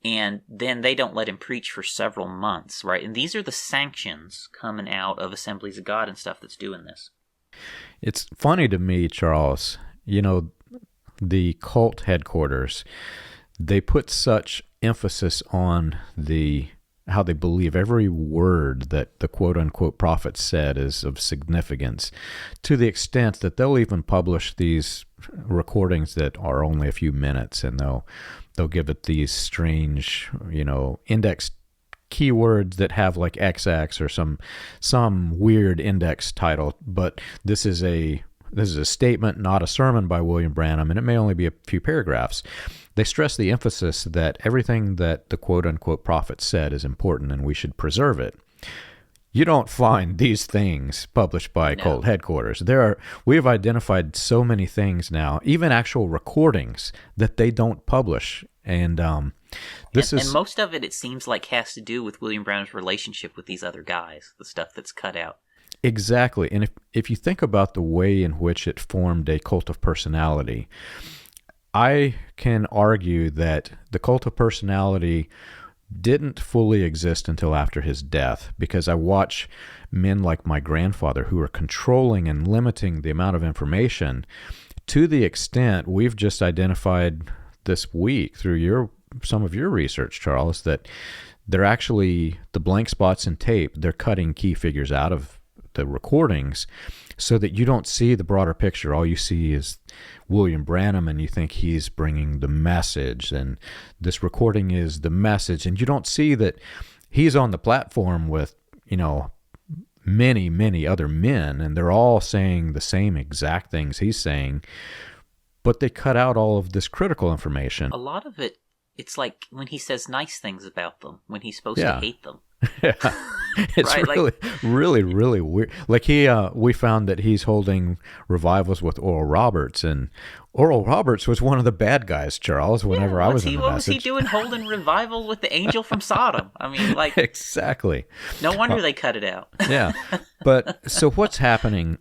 And then they don't let him preach for several months, right? And these are the sanctions coming out of Assemblies of God and stuff that's doing this. It's funny to me, Charles, you know, the cult headquarters, they put such emphasis on how they believe every word that the quote-unquote prophet said is of significance, to the extent that they'll even publish these recordings that are only a few minutes, and they'll give it these strange, index keywords that have like XX or some weird index title. But this is a statement, not a sermon by William Branham, and it may only be a few paragraphs. They stress the emphasis that everything that the quote-unquote prophet said is important and we should preserve it. You don't find these things published by cult headquarters. We have identified so many things now, even actual recordings that they don't publish. And and most of it seems like has to do with William Branham's relationship with these other guys, the stuff that's cut out. Exactly. And if you think about the way in which it formed a cult of personality, I can argue that the cult of personality didn't fully exist until after his death, because I watch men like my grandfather who are controlling and limiting the amount of information to the extent we've just identified this week through some of your research, Charles, that they're actually, the blank spots in tape, they're cutting key figures out of the recordings so that you don't see the broader picture. All you see is William Branham, and you think he's bringing the message, and this recording is the message, and you don't see that he's on the platform with, many, many other men, and they're all saying the same exact things he's saying, but they cut out all of this critical information. A lot of it, it's like when he says nice things about them, when he's supposed to hate them. Yeah. It's right? really weird. Like we found that he's holding revivals with Oral Roberts, and Oral Roberts was one of the bad guys, Charles, whenever I was in the What message. Was he doing holding revival with the angel from Sodom? I mean, like... Exactly. No wonder they cut it out. Yeah. But so what's happening,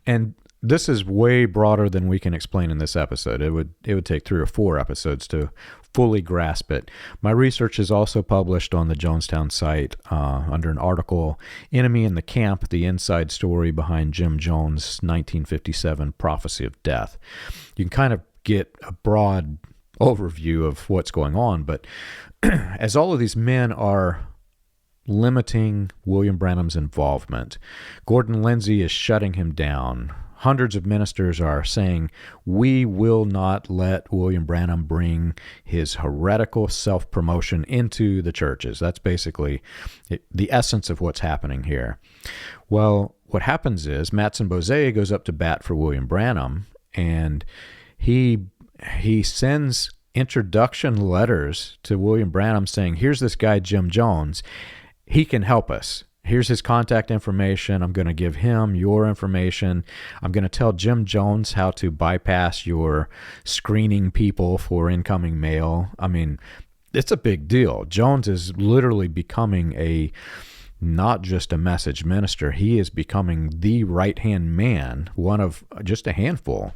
and this is way broader than we can explain in this episode. It would take 3 or 4 episodes to fully grasp it. My research is also published on the Jonestown site under an article, Enemy in the Camp, the inside story behind Jim Jones' 1957 Prophecy of Death. You can kind of get a broad overview of what's going on, but as all of these men are limiting William Branham's involvement, Gordon Lindsay is shutting him down. Hundreds of ministers are saying, we will not let William Branham bring his heretical self-promotion into the churches. That's basically the essence of what's happening here. Well, what happens is Mattsson-Boze goes up to bat for William Branham, and he sends introduction letters to William Branham saying, here's this guy, Jim Jones. He can help us. Here's his contact information. I'm going to give him your information. I'm going to tell Jim Jones how to bypass your screening people for incoming mail. I mean, it's a big deal. Jones is literally becoming not just a message minister. He is becoming the right-hand man, one of just a handful,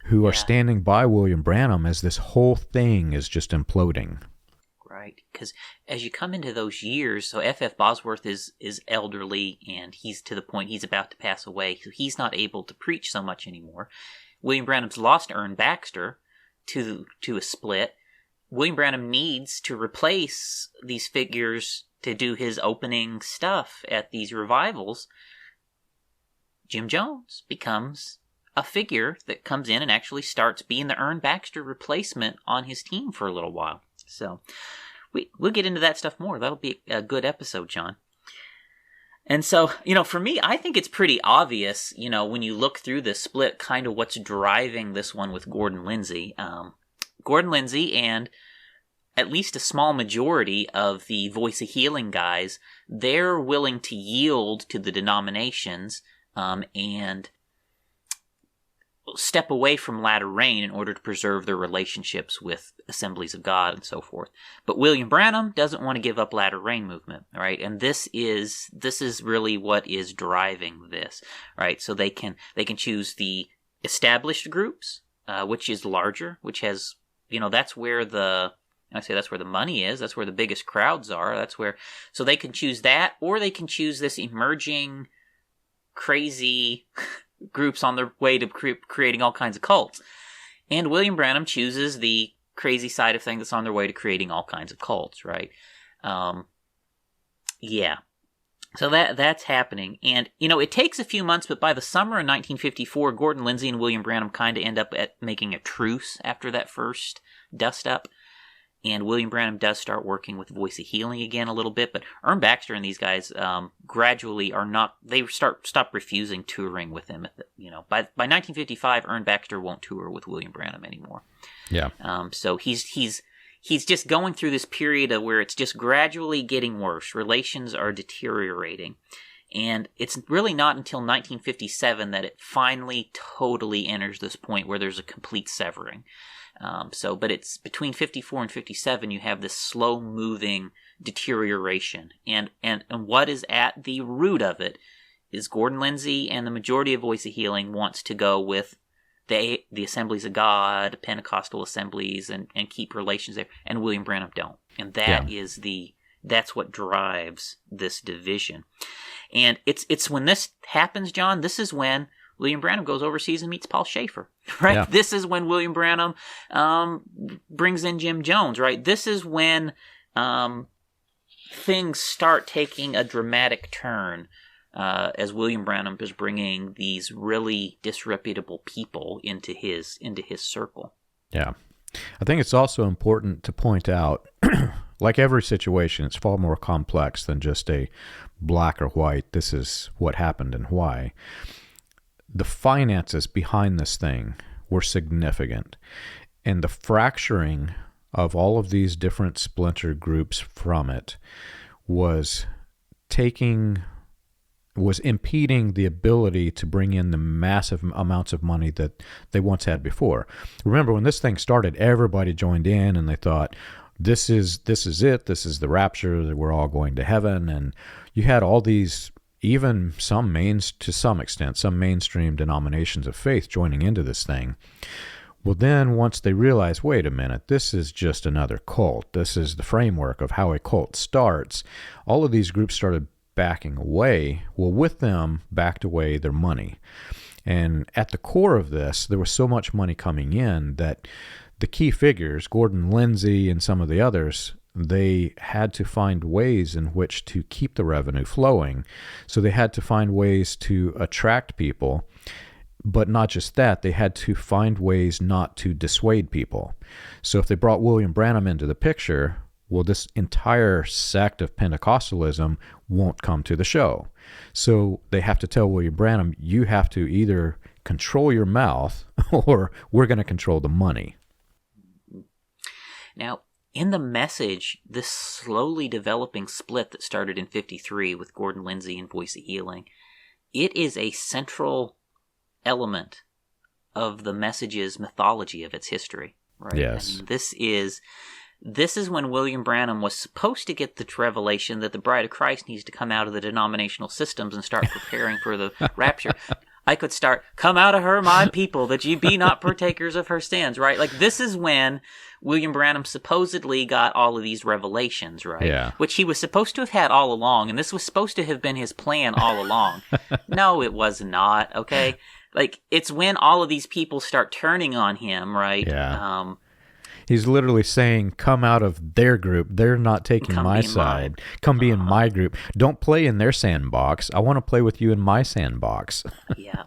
who are standing by William Branham as this whole thing is just imploding. Right, because as you come into those years, so F.F. Bosworth is elderly, and he's to the point he's about to pass away, so he's not able to preach so much anymore. William Branham's lost Ern Baxter to a split. William Branham needs to replace these figures to do his opening stuff at these revivals. Jim Jones becomes a figure that comes in and actually starts being the Ern Baxter replacement on his team for a little while. So we'll get into that stuff more. That'll be a good episode, John. And so, for me, I think it's pretty obvious, when you look through this split, kind of what's driving this one with Gordon Lindsay. Gordon Lindsay and at least a small majority of the Voice of Healing guys, they're willing to yield to the denominations and step away from latter rain in order to preserve their relationships with Assemblies of God and so forth. But William Branham doesn't want to give up latter rain movement, right? And this is really what is driving this, right? So they can choose the established groups, which is larger, which has, that's where that's where the money is. That's where the biggest crowds are. So they can choose that, or they can choose this emerging, crazy groups on their way to creating all kinds of cults. And William Branham chooses the crazy side of things that's on their way to creating all kinds of cults, right? So that's happening. And, it takes a few months, but by the summer of 1954, Gordon Lindsay and William Branham kind of end up at making a truce after that first dust-up. And William Branham does start working with Voice of Healing again a little bit, but Ern Baxter and these guys gradually stop refusing touring with him. By 1955, Ern Baxter won't tour with William Branham anymore. Yeah. So he's just going through this period of where it's just gradually getting worse. Relations are deteriorating. And it's really not until 1957 that it finally totally enters this point where there's a complete severing. But it's between 54 and 57, you have this slow-moving deterioration. And what is at the root of it is Gordon Lindsay and the majority of Voice of Healing wants to go with the Assemblies of God, Pentecostal assemblies, and keep relations there. And William Branham don't. And that is the That's what drives this division. And it's when this happens, John, this is when William Branham goes overseas and meets Paul Schaeffer, right? Yeah. This is when William Branham brings in Jim Jones, right? This is when things start taking a dramatic turn as William Branham is bringing these really disreputable people into his circle. Yeah. I think it's also important to point out, like every situation, it's far more complex than just a black or white, this is what happened and why. The finances behind this thing were significant. And the fracturing of all of these different splinter groups from it was impeding the ability to bring in the massive amounts of money that they once had before. Remember, when this thing started, everybody joined in and they thought, this is it, this is the rapture, we're all going to heaven. And you had all these, even to some extent, some mainstream denominations of faith joining into this thing. Well, then once they realized, wait a minute, this is just another cult, this is the framework of how a cult starts, all of these groups started backing away. Well, with them backed away their money. And at the core of this, there was so much money coming in that the key figures, Gordon Lindsay and some of the others, they had to find ways in which to keep the revenue flowing. So they had to find ways to attract people. But not just that, they had to find ways not to dissuade people. So if they brought William Branham into the picture, well, this entire sect of Pentecostalism won't come to the show. So they have to tell William Branham, you have to either control your mouth or we're going to control the money. Now, in the message, this slowly developing split that started in 53 with Gordon Lindsay and Voice of Healing, it is a central element of the message's mythology of its history. Right? Yes. I mean, this is when William Branham was supposed to get the revelation that the bride of Christ needs to come out of the denominational systems and start preparing for the rapture. I could start, come out of her, my people, that ye be not partakers of her sins, right? Like, this is when William Branham supposedly got all of these revelations, right? Yeah. Which he was supposed to have had all along, and this was supposed to have been his plan all along. No, it was not, okay? Like, it's when all of these people start turning on him, right? Yeah. He's literally saying, come out of their group. They're not taking my side. Come be in my group. Don't play in their sandbox. I want to play with you in my sandbox. Yeah.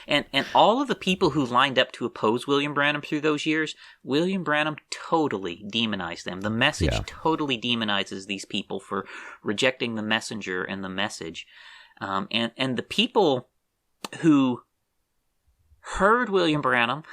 And all of the people who lined up to oppose William Branham through those years, William Branham totally demonized them. The message totally demonizes these people for rejecting the messenger and the message. And the people who heard William Branham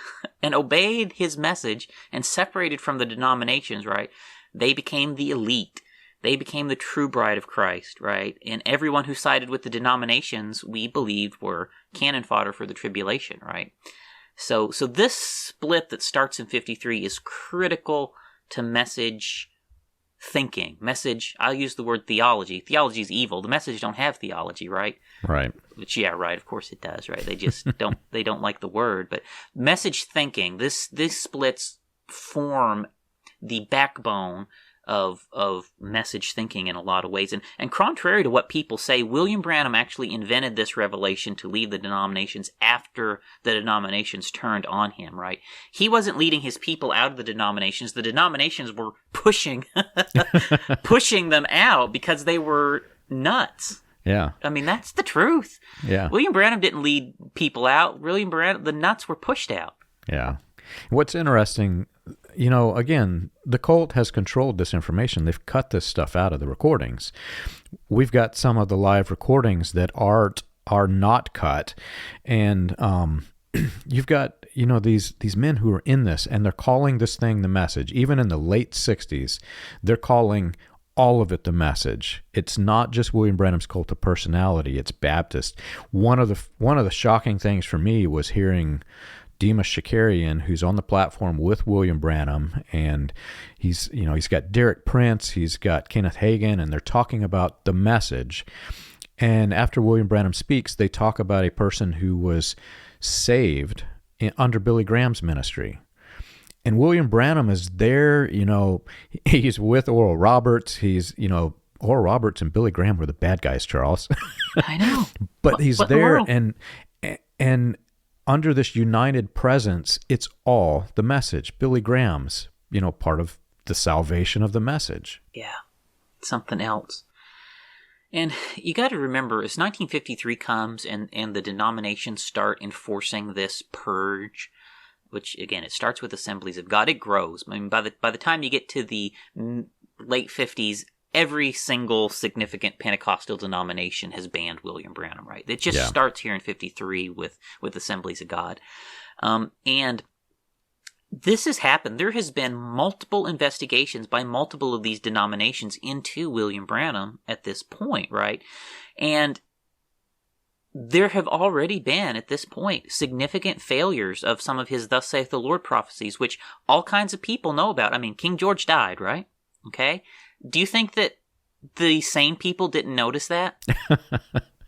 and obeyed his message and separated from the denominations, right? They became the elite. They became the true bride of Christ, right? And everyone who sided with the denominations, we believed, were cannon fodder for the tribulation, right? So this split that starts in 53 is critical to message thinking. Message, I'll use the word theology. Theology is evil. The message don't have theology, right? Right. Which, yeah, right, of course it does, right? They just don't like the word. But message thinking, this splits form the backbone of message thinking in a lot of ways. And contrary to what people say, William Branham actually invented this revelation to lead the denominations after the denominations turned on him, right? He wasn't leading his people out of the denominations. The denominations were pushing them out because they were nuts. Yeah. I mean, that's the truth. Yeah. William Branham didn't lead people out. The nuts were pushed out. Yeah. What's interesting, again, the cult has controlled this information. They've cut this stuff out of the recordings. We've got some of the live recordings that are not cut, and you've got these men who are in this, and they're calling this thing the message. Even in the late 60s, they're calling all of it the message. It's not just William Branham's cult of personality. It's Baptist. One of the shocking things for me was hearing Demas Shakarian, who's on the platform with William Branham, and he's got Derek Prince, he's got Kenneth Hagin, and they're talking about the message. And after William Branham speaks, they talk about a person who was saved under Billy Graham's ministry. And William Branham is there, he's with Oral Roberts, he's, Oral Roberts and Billy Graham were the bad guys, Charles. I know. But he's there, the and under this united presence, it's all the message. Billy Graham's, part of the salvation of the message. Yeah, something else. And you got to remember, as 1953 comes and the denominations start enforcing this purge, which again, it starts with Assemblies of God. It grows. I mean, by the time you get to the late 50s, every single significant Pentecostal denomination has banned William Branham, right? It just starts here in 53 with Assemblies of God. And this has happened. There has been multiple investigations by multiple of these denominations into William Branham at this point, right? And there have already been, at this point, significant failures of some of his Thus Saith the Lord prophecies, which all kinds of people know about. I mean, King George died, right? Okay? Do you think that the sane people didn't notice that?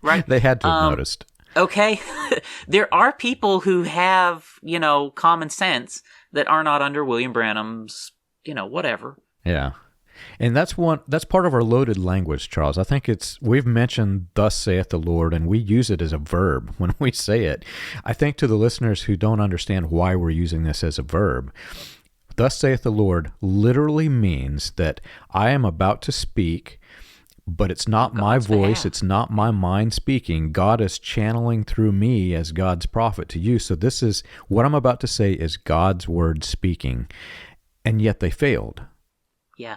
Right? They had to have noticed. Okay? There are people who have, common sense that are not under William Branham's, whatever. Yeah. And that's part of our loaded language, Charles. I think we've mentioned thus saith the Lord, and we use it as a verb when we say it. I think to the listeners who don't understand why we're using this as a verb, thus saith the Lord literally means that I am about to speak, but it's not my voice, it's not my mind speaking. God is channeling through me as God's prophet to you. So this is, what I'm about to say is God's word speaking. And yet they failed. Yeah.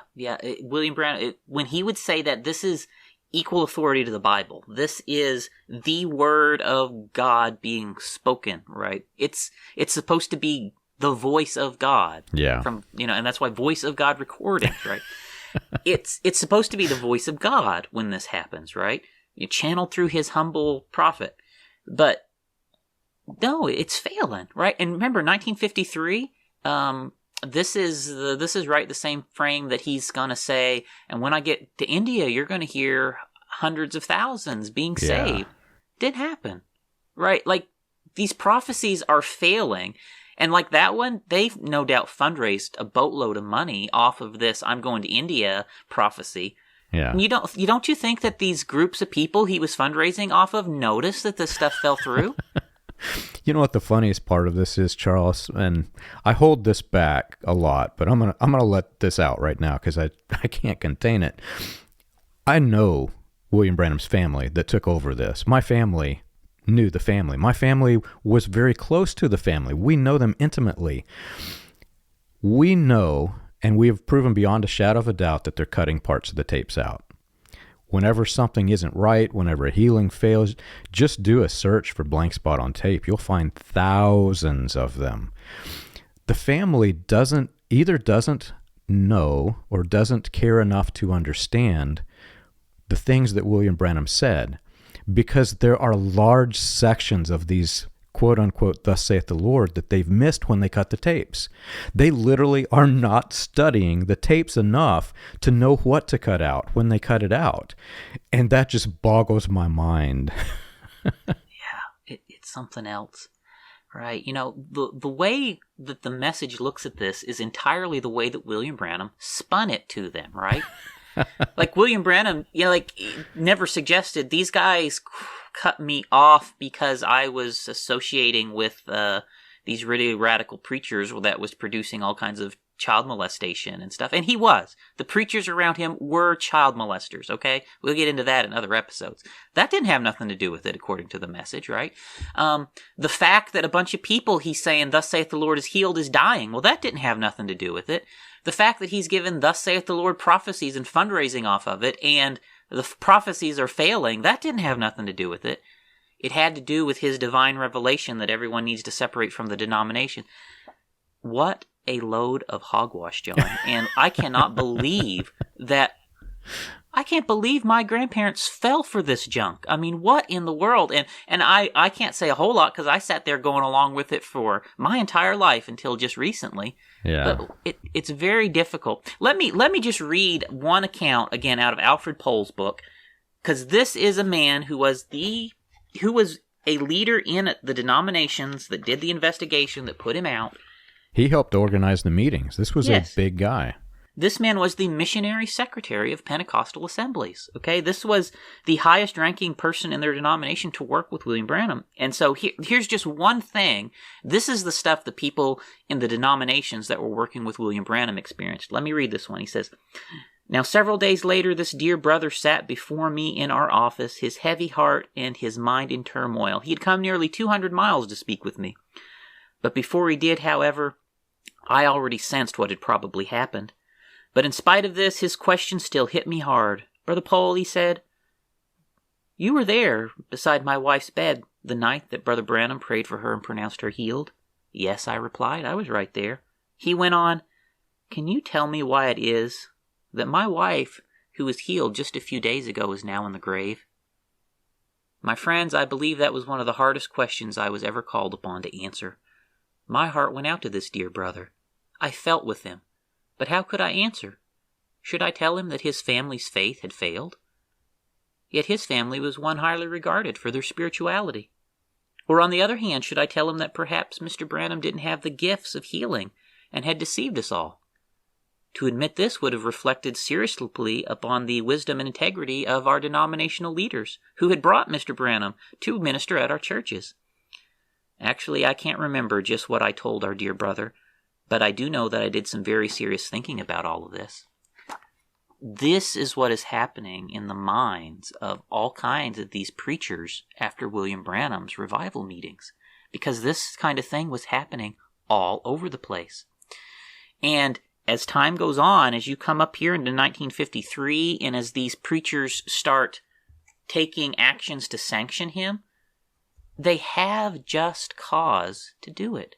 William Branham, when he would say that this is equal authority to the Bible, this is the word of God being spoken, right? It's supposed to be the voice of God. Yeah. And that's why voice of God recordings, right? It's supposed to be the voice of God when this happens, right? You channel through his humble prophet. But no, it's failing, right? And remember, 1953, this is right the same frame that he's going to say, and when I get to India, you're going to hear hundreds of thousands being saved. Didn't happen, right? Like, these prophecies are failing. And like that one, they've no doubt fundraised a boatload of money off of this "I'm going to India" prophecy. Yeah. And don't you think that these groups of people he was fundraising off of noticed that this stuff fell through? You know what the funniest part of this is, Charles? And I hold this back a lot, but I'm gonna let this out right now because I can't contain it. I know William Branham's family that took over this. My family knew the family. My family was very close to the family. We know them intimately. We know, and we have proven beyond a shadow of a doubt, that they're cutting parts of the tapes out. Whenever something isn't right, whenever a healing fails, just do a search for blank spot on tape. You'll find thousands of them. The family doesn't know or doesn't care enough to understand the things that William Branham said, because there are large sections of these quote-unquote "thus saith the Lord" that they've missed when they cut the tapes. They literally are not studying the tapes enough to know what to cut out when they cut it out. And that just boggles my mind. Yeah, it's something else, right? The way that the message looks at this is entirely the way that William Branham spun it to them, right? Like William Branham, never suggested these guys cut me off because I was associating with these really radical preachers that was producing all kinds of child molestation and stuff. And he was. The preachers around him were child molesters, okay? We'll get into that in other episodes. That didn't have nothing to do with it, according to the message, right? The fact that a bunch of people he's saying, "Thus saith the Lord" is healed is dying. Well, that didn't have nothing to do with it. The fact that he's given "Thus saith the Lord" prophecies and fundraising off of it, and the prophecies are failing, that didn't have nothing to do with it. It had to do with his divine revelation that everyone needs to separate from the denomination. What a load of hogwash, John. And I cannot believe that... I can't believe my grandparents fell for this junk. I mean, what in the world? And I can't say a whole lot because I sat there going along with it for my entire life until just recently. Yeah. But it's very difficult. Let me just read one account again out of Alfred Pohl's book, because this is a man who was a leader in the denominations that did the investigation that put him out. He helped organize the meetings. This was a big guy. This man was the missionary secretary of Pentecostal Assemblies. Okay, this was the highest ranking person in their denomination to work with William Branham. And so here's just one thing. This is the stuff the people in the denominations that were working with William Branham experienced. Let me read this one. He says, "Now several days later, this dear brother sat before me in our office, his heavy heart and his mind in turmoil. He had come nearly 200 miles to speak with me. But before he did, however, I already sensed what had probably happened. But in spite of this, his question still hit me hard. 'Brother Pohl,' he said, 'you were there beside my wife's bed the night that Brother Branham prayed for her and pronounced her healed?' 'Yes,' I replied, 'I was right there.' He went on, 'Can you tell me why it is that my wife, who was healed just a few days ago, is now in the grave?' My friends, I believe that was one of the hardest questions I was ever called upon to answer. My heart went out to this dear brother. I felt with him. But how could I answer? Should I tell him that his family's faith had failed? Yet his family was one highly regarded for their spirituality. Or on the other hand, should I tell him that perhaps Mr. Branham didn't have the gifts of healing and had deceived us all? To admit this would have reflected seriously upon the wisdom and integrity of our denominational leaders who had brought Mr. Branham to minister at our churches. Actually, I can't remember just what I told our dear brother, but I do know that I did some very serious thinking about all of this. This is what is happening in the minds of all kinds of these preachers after William Branham's revival meetings, because this kind of thing was happening all over the place. And as time goes on, as you come up here into 1953, and as these preachers start taking actions to sanction him, they have just cause to do it.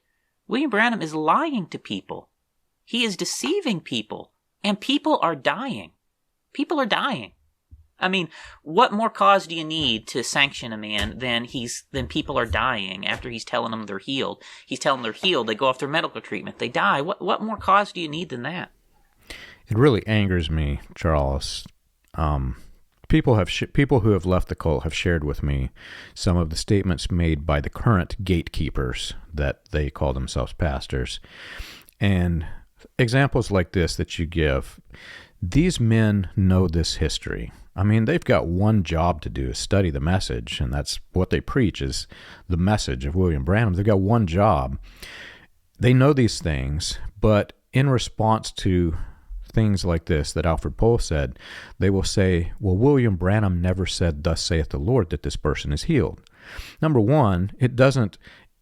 William Branham is lying to people. He is deceiving people. And people are dying. People are dying. I mean, what more cause do you need to sanction a man than people are dying after he's telling them they're healed? He's telling them they're healed. They go off their medical treatment. They die. What more cause do you need than that? It really angers me, Charles. People who have left the cult have shared with me some of the statements made by the current gatekeepers that they call themselves pastors. And examples like this that you give, these men know this history. I mean, they've got one job to do, is study the message, and that's what they preach is the message of William Branham. They've got one job. They know these things, but in response to things like this that Alfred Pohl said, they will say, well, William Branham never said, "Thus saith the Lord," that this person is healed. Number one, it doesn't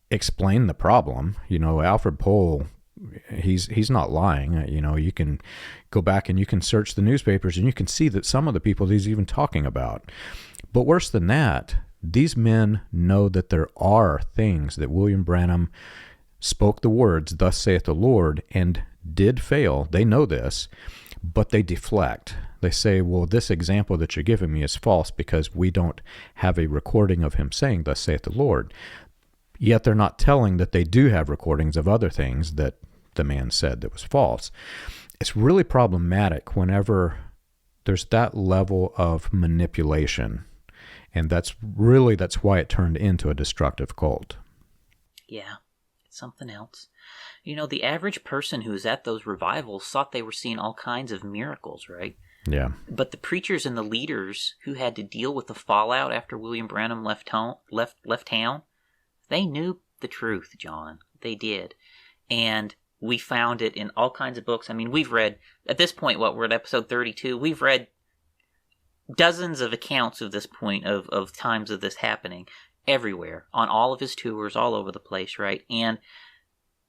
explain the problem. Alfred Pohl, he's not lying. You can go back and you can search the newspapers and you can see that some of the people he's even talking about. But worse than that, these men know that there are things that William Branham spoke the words, "Thus saith the Lord," and did fail. They know this, but they deflect. They say, well, this example that you're giving me is false because we don't have a recording of him saying, "Thus saith the Lord." Yet they're not telling that they do have recordings of other things that the man said that was false. It's really problematic whenever there's that level of manipulation. And that's why it turned into a destructive cult. Yeah, it's something else. The average person who was at those revivals thought they were seeing all kinds of miracles, right? Yeah. But the preachers and the leaders who had to deal with the fallout after William Branham left town, they knew the truth, John. They did. And we found it in all kinds of books. I mean, we've read, at this point, we're at episode 32, we've read dozens of accounts of this point of times of this happening everywhere, on all of his tours, all over the place, right? And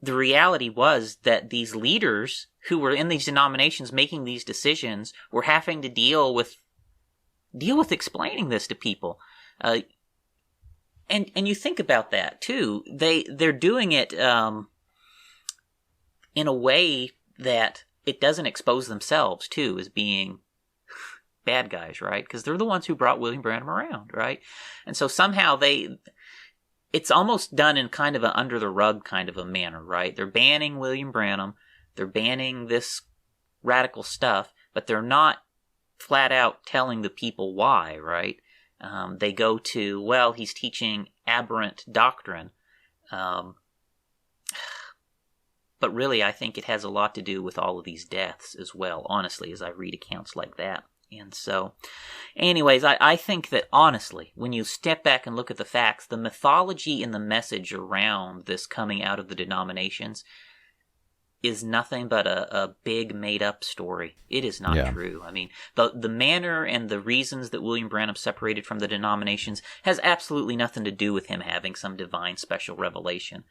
the reality was that these leaders who were in these denominations making these decisions were having to deal with explaining this to people. And you think about that too. They're doing it in a way that it doesn't expose themselves too as being bad guys, right? Because they're the ones who brought William Branham around, right? And so somehow it's almost done in kind of an under the rug kind of a manner, right? They're banning William Branham, they're banning this radical stuff, but they're not flat out telling the people why, right? They go to, well, he's teaching aberrant doctrine. But really, I think it has a lot to do with all of these deaths as well, honestly, as I read accounts like that. And so, anyways, I think that, honestly, when you step back and look at the facts, the mythology and the message around this coming out of the denominations is nothing but a big made-up story. It is not true. I mean, the manner and the reasons that William Branham separated from the denominations has absolutely nothing to do with him having some divine special revelation.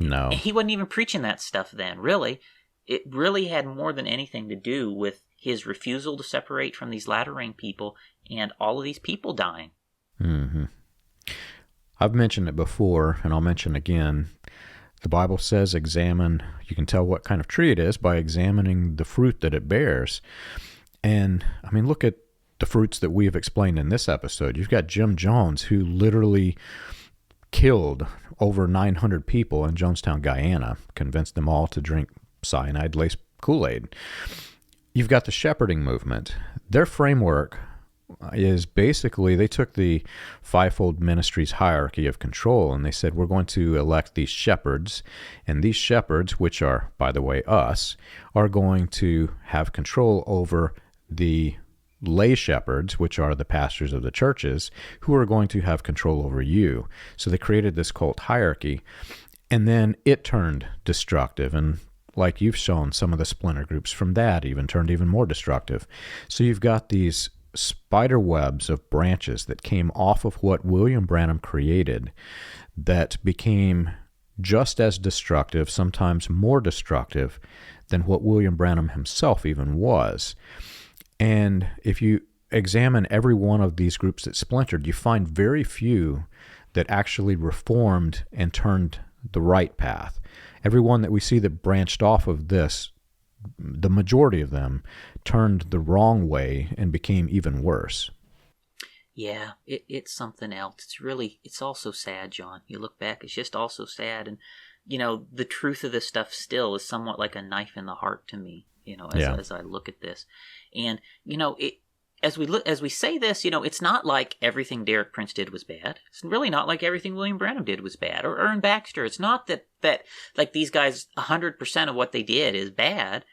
No. He wasn't even preaching that stuff then, really. It really had more than anything to do with his refusal to separate from these latter-rain people and all of these people dying. Mm-hmm. I've mentioned it before, and I'll mention again. The Bible says examine, you can tell what kind of tree it is by examining the fruit that it bears. And, I mean, look at the fruits that we have explained in this episode. You've got Jim Jones, who literally killed over 900 people in Jonestown, Guyana, convinced them all to drink cyanide-laced Kool-Aid. You've got the shepherding movement. Their framework is basically, they took the fivefold ministry's hierarchy of control and they said, we're going to elect these shepherds, and these shepherds, which are, by the way, us, are going to have control over the lay shepherds, which are the pastors of the churches, who are going to have control over you. So they created this cult hierarchy, and then it turned destructive, and like you've shown, some of the splinter groups from that even turned even more destructive. So you've got these spider webs of branches that came off of what William Branham created that became just as destructive, sometimes more destructive than what William Branham himself even was. And if you examine every one of these groups that splintered, you find very few that actually reformed and turned the right path. Everyone that we see that branched off of this, the majority of them turned the wrong way and became even worse. Yeah, it's something else. It's all so sad, John. You look back, it's just all so sad. And, the truth of this stuff still is somewhat like a knife in the heart to me, as I look at this. And, as we say this, it's not like everything Derek Prince did was bad. It's really not like everything William Branham did was bad, or Ern Baxter. It's not that like these guys, 100% of what they did is bad,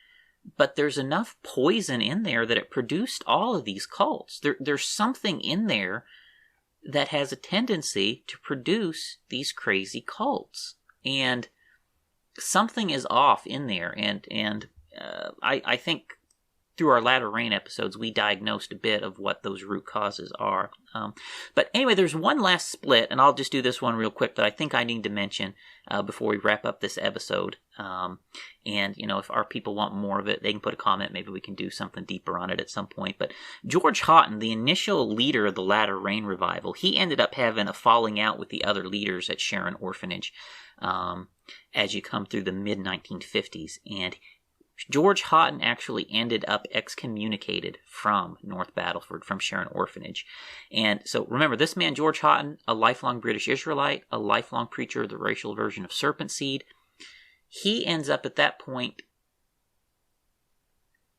but there's enough poison in there that it produced all of these cults. There's something in there that has a tendency to produce these crazy cults, and something is off in there. And I think through our latter rain episodes, we diagnosed a bit of what those root causes are. But anyway, there's one last split, and I'll just do this one real quick that I think I need to mention before we wrap up this episode. And, if our people want more of it, they can put a comment. Maybe we can do something deeper on it at some point. But George Houghton, the initial leader of the latter rain revival, he ended up having a falling out with the other leaders at Sharon Orphanage as you come through the mid-1950s. And George Houghton actually ended up excommunicated from North Battleford, from Sharon Orphanage. And so remember, this man, George Houghton, a lifelong British Israelite, a lifelong preacher of the racial version of serpent seed, he ends up at that point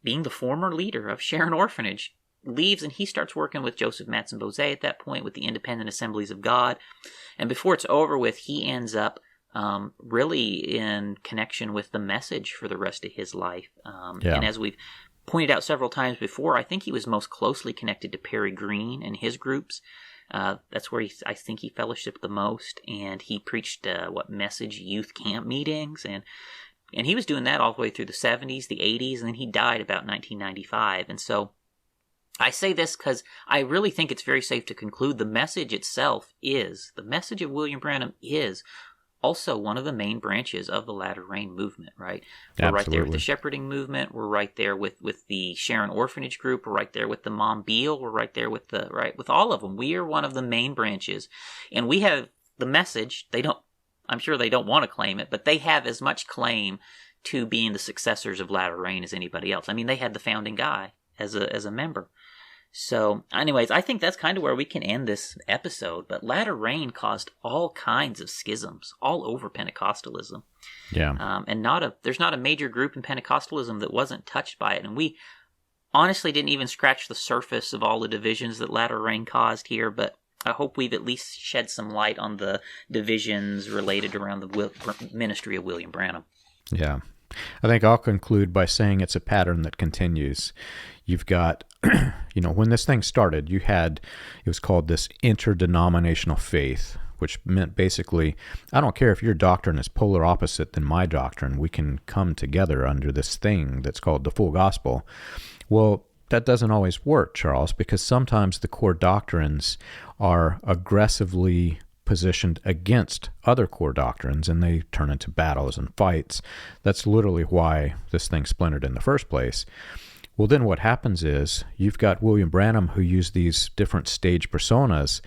being the former leader of Sharon Orphanage, leaves, and he starts working with Joseph Mattsson-Boze at that point with the Independent Assemblies of God. And before it's over with, he ends up really in connection with the message for the rest of his life. And as we've pointed out several times before, I think he was most closely connected to Perry Green and his groups. That's where I think he fellowshiped the most, and he preached message youth camp meetings, and he was doing that all the way through the 70s, the 80s, and then he died about 1995. And so I say this because I really think it's very safe to conclude the message itself is, the message of William Branham is also one of the main branches of the latter rain movement, right? We're right there with the shepherding movement. We're right there with the Sharon Orphanage group. We're right there with the Mom Beale. We're right there with with all of them. We are one of the main branches, and we have the message. I'm sure they don't want to claim it, but they have as much claim to being the successors of latter rain as anybody else. I mean, they had the founding guy as a member. So, anyways, I think that's kind of where we can end this episode. But latter rain caused all kinds of schisms all over Pentecostalism. Yeah. And there's not a major group in Pentecostalism that wasn't touched by it. And we honestly didn't even scratch the surface of all the divisions that latter rain caused here. But I hope we've at least shed some light on the divisions related around the ministry of William Branham. Yeah. I think I'll conclude by saying it's a pattern that continues. You've got, when this thing started, it was called this interdenominational faith, which meant basically, I don't care if your doctrine is polar opposite than my doctrine, we can come together under this thing that's called the full gospel. Well, that doesn't always work, Charles, because sometimes the core doctrines are aggressively positioned against other core doctrines, and they turn into battles and fights. That's literally why this thing splintered in the first place. Well, then what happens is you've got William Branham, who used these different stage personas,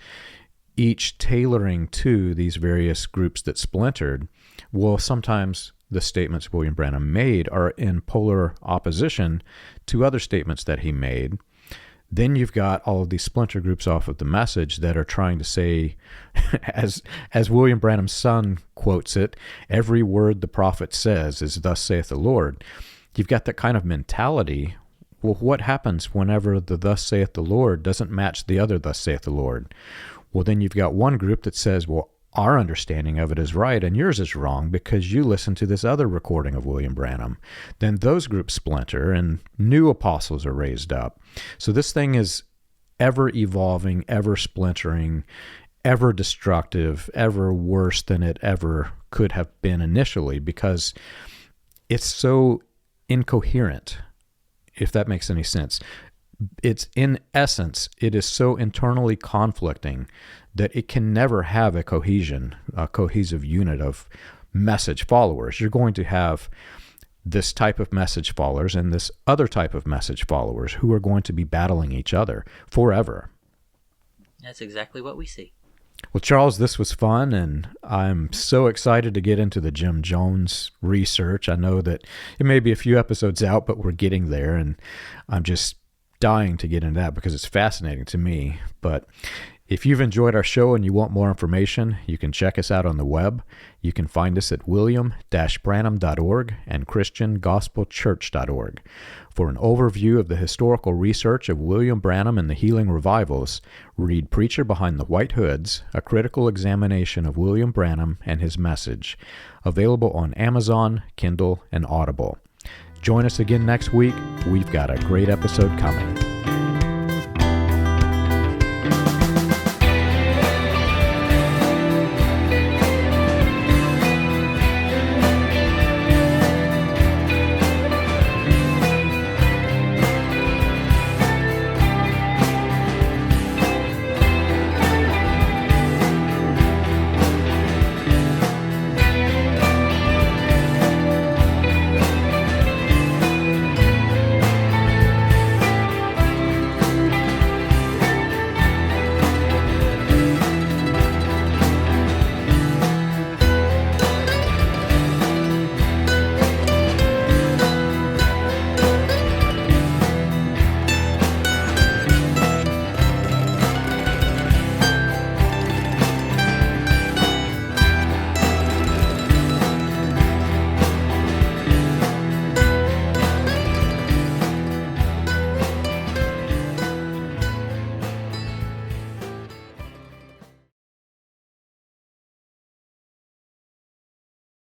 each tailoring to these various groups that splintered. Well, sometimes the statements William Branham made are in polar opposition to other statements that he made. Then you've got all of these splinter groups off of the message that are trying to say, as William Branham's son quotes it, every word the prophet says is thus saith the Lord. You've got that kind of mentality. Well, what happens whenever the thus saith the Lord doesn't match the other thus saith the Lord? Well, then you've got one group that says, well, our understanding of it is right and yours is wrong because you listen to this other recording of William Branham. Then those groups splinter and new apostles are raised up. So this thing is ever evolving, ever splintering, ever destructive, ever worse than it ever could have been initially because it's so incoherent, if that makes any sense. It's in essence, it is so internally conflicting that it can never have a cohesive unit of message followers. You're going to have this type of message followers and this other type of message followers who are going to be battling each other forever. That's exactly what we see. Well, Charles, this was fun, and I'm so excited to get into the Jim Jones research. I know that it may be a few episodes out, but we're getting there, and I'm just dying to get into that because it's fascinating to me. But if you've enjoyed our show and you want more information, you can check us out on the web. You can find us at william-branham.org and christiangospelchurch.org. For an overview of the historical research of William Branham and the healing revivals, read Preacher Behind the White Hoods, a critical examination of William Branham and his message, available on Amazon, Kindle, and Audible. Join us again next week. We've got a great episode coming.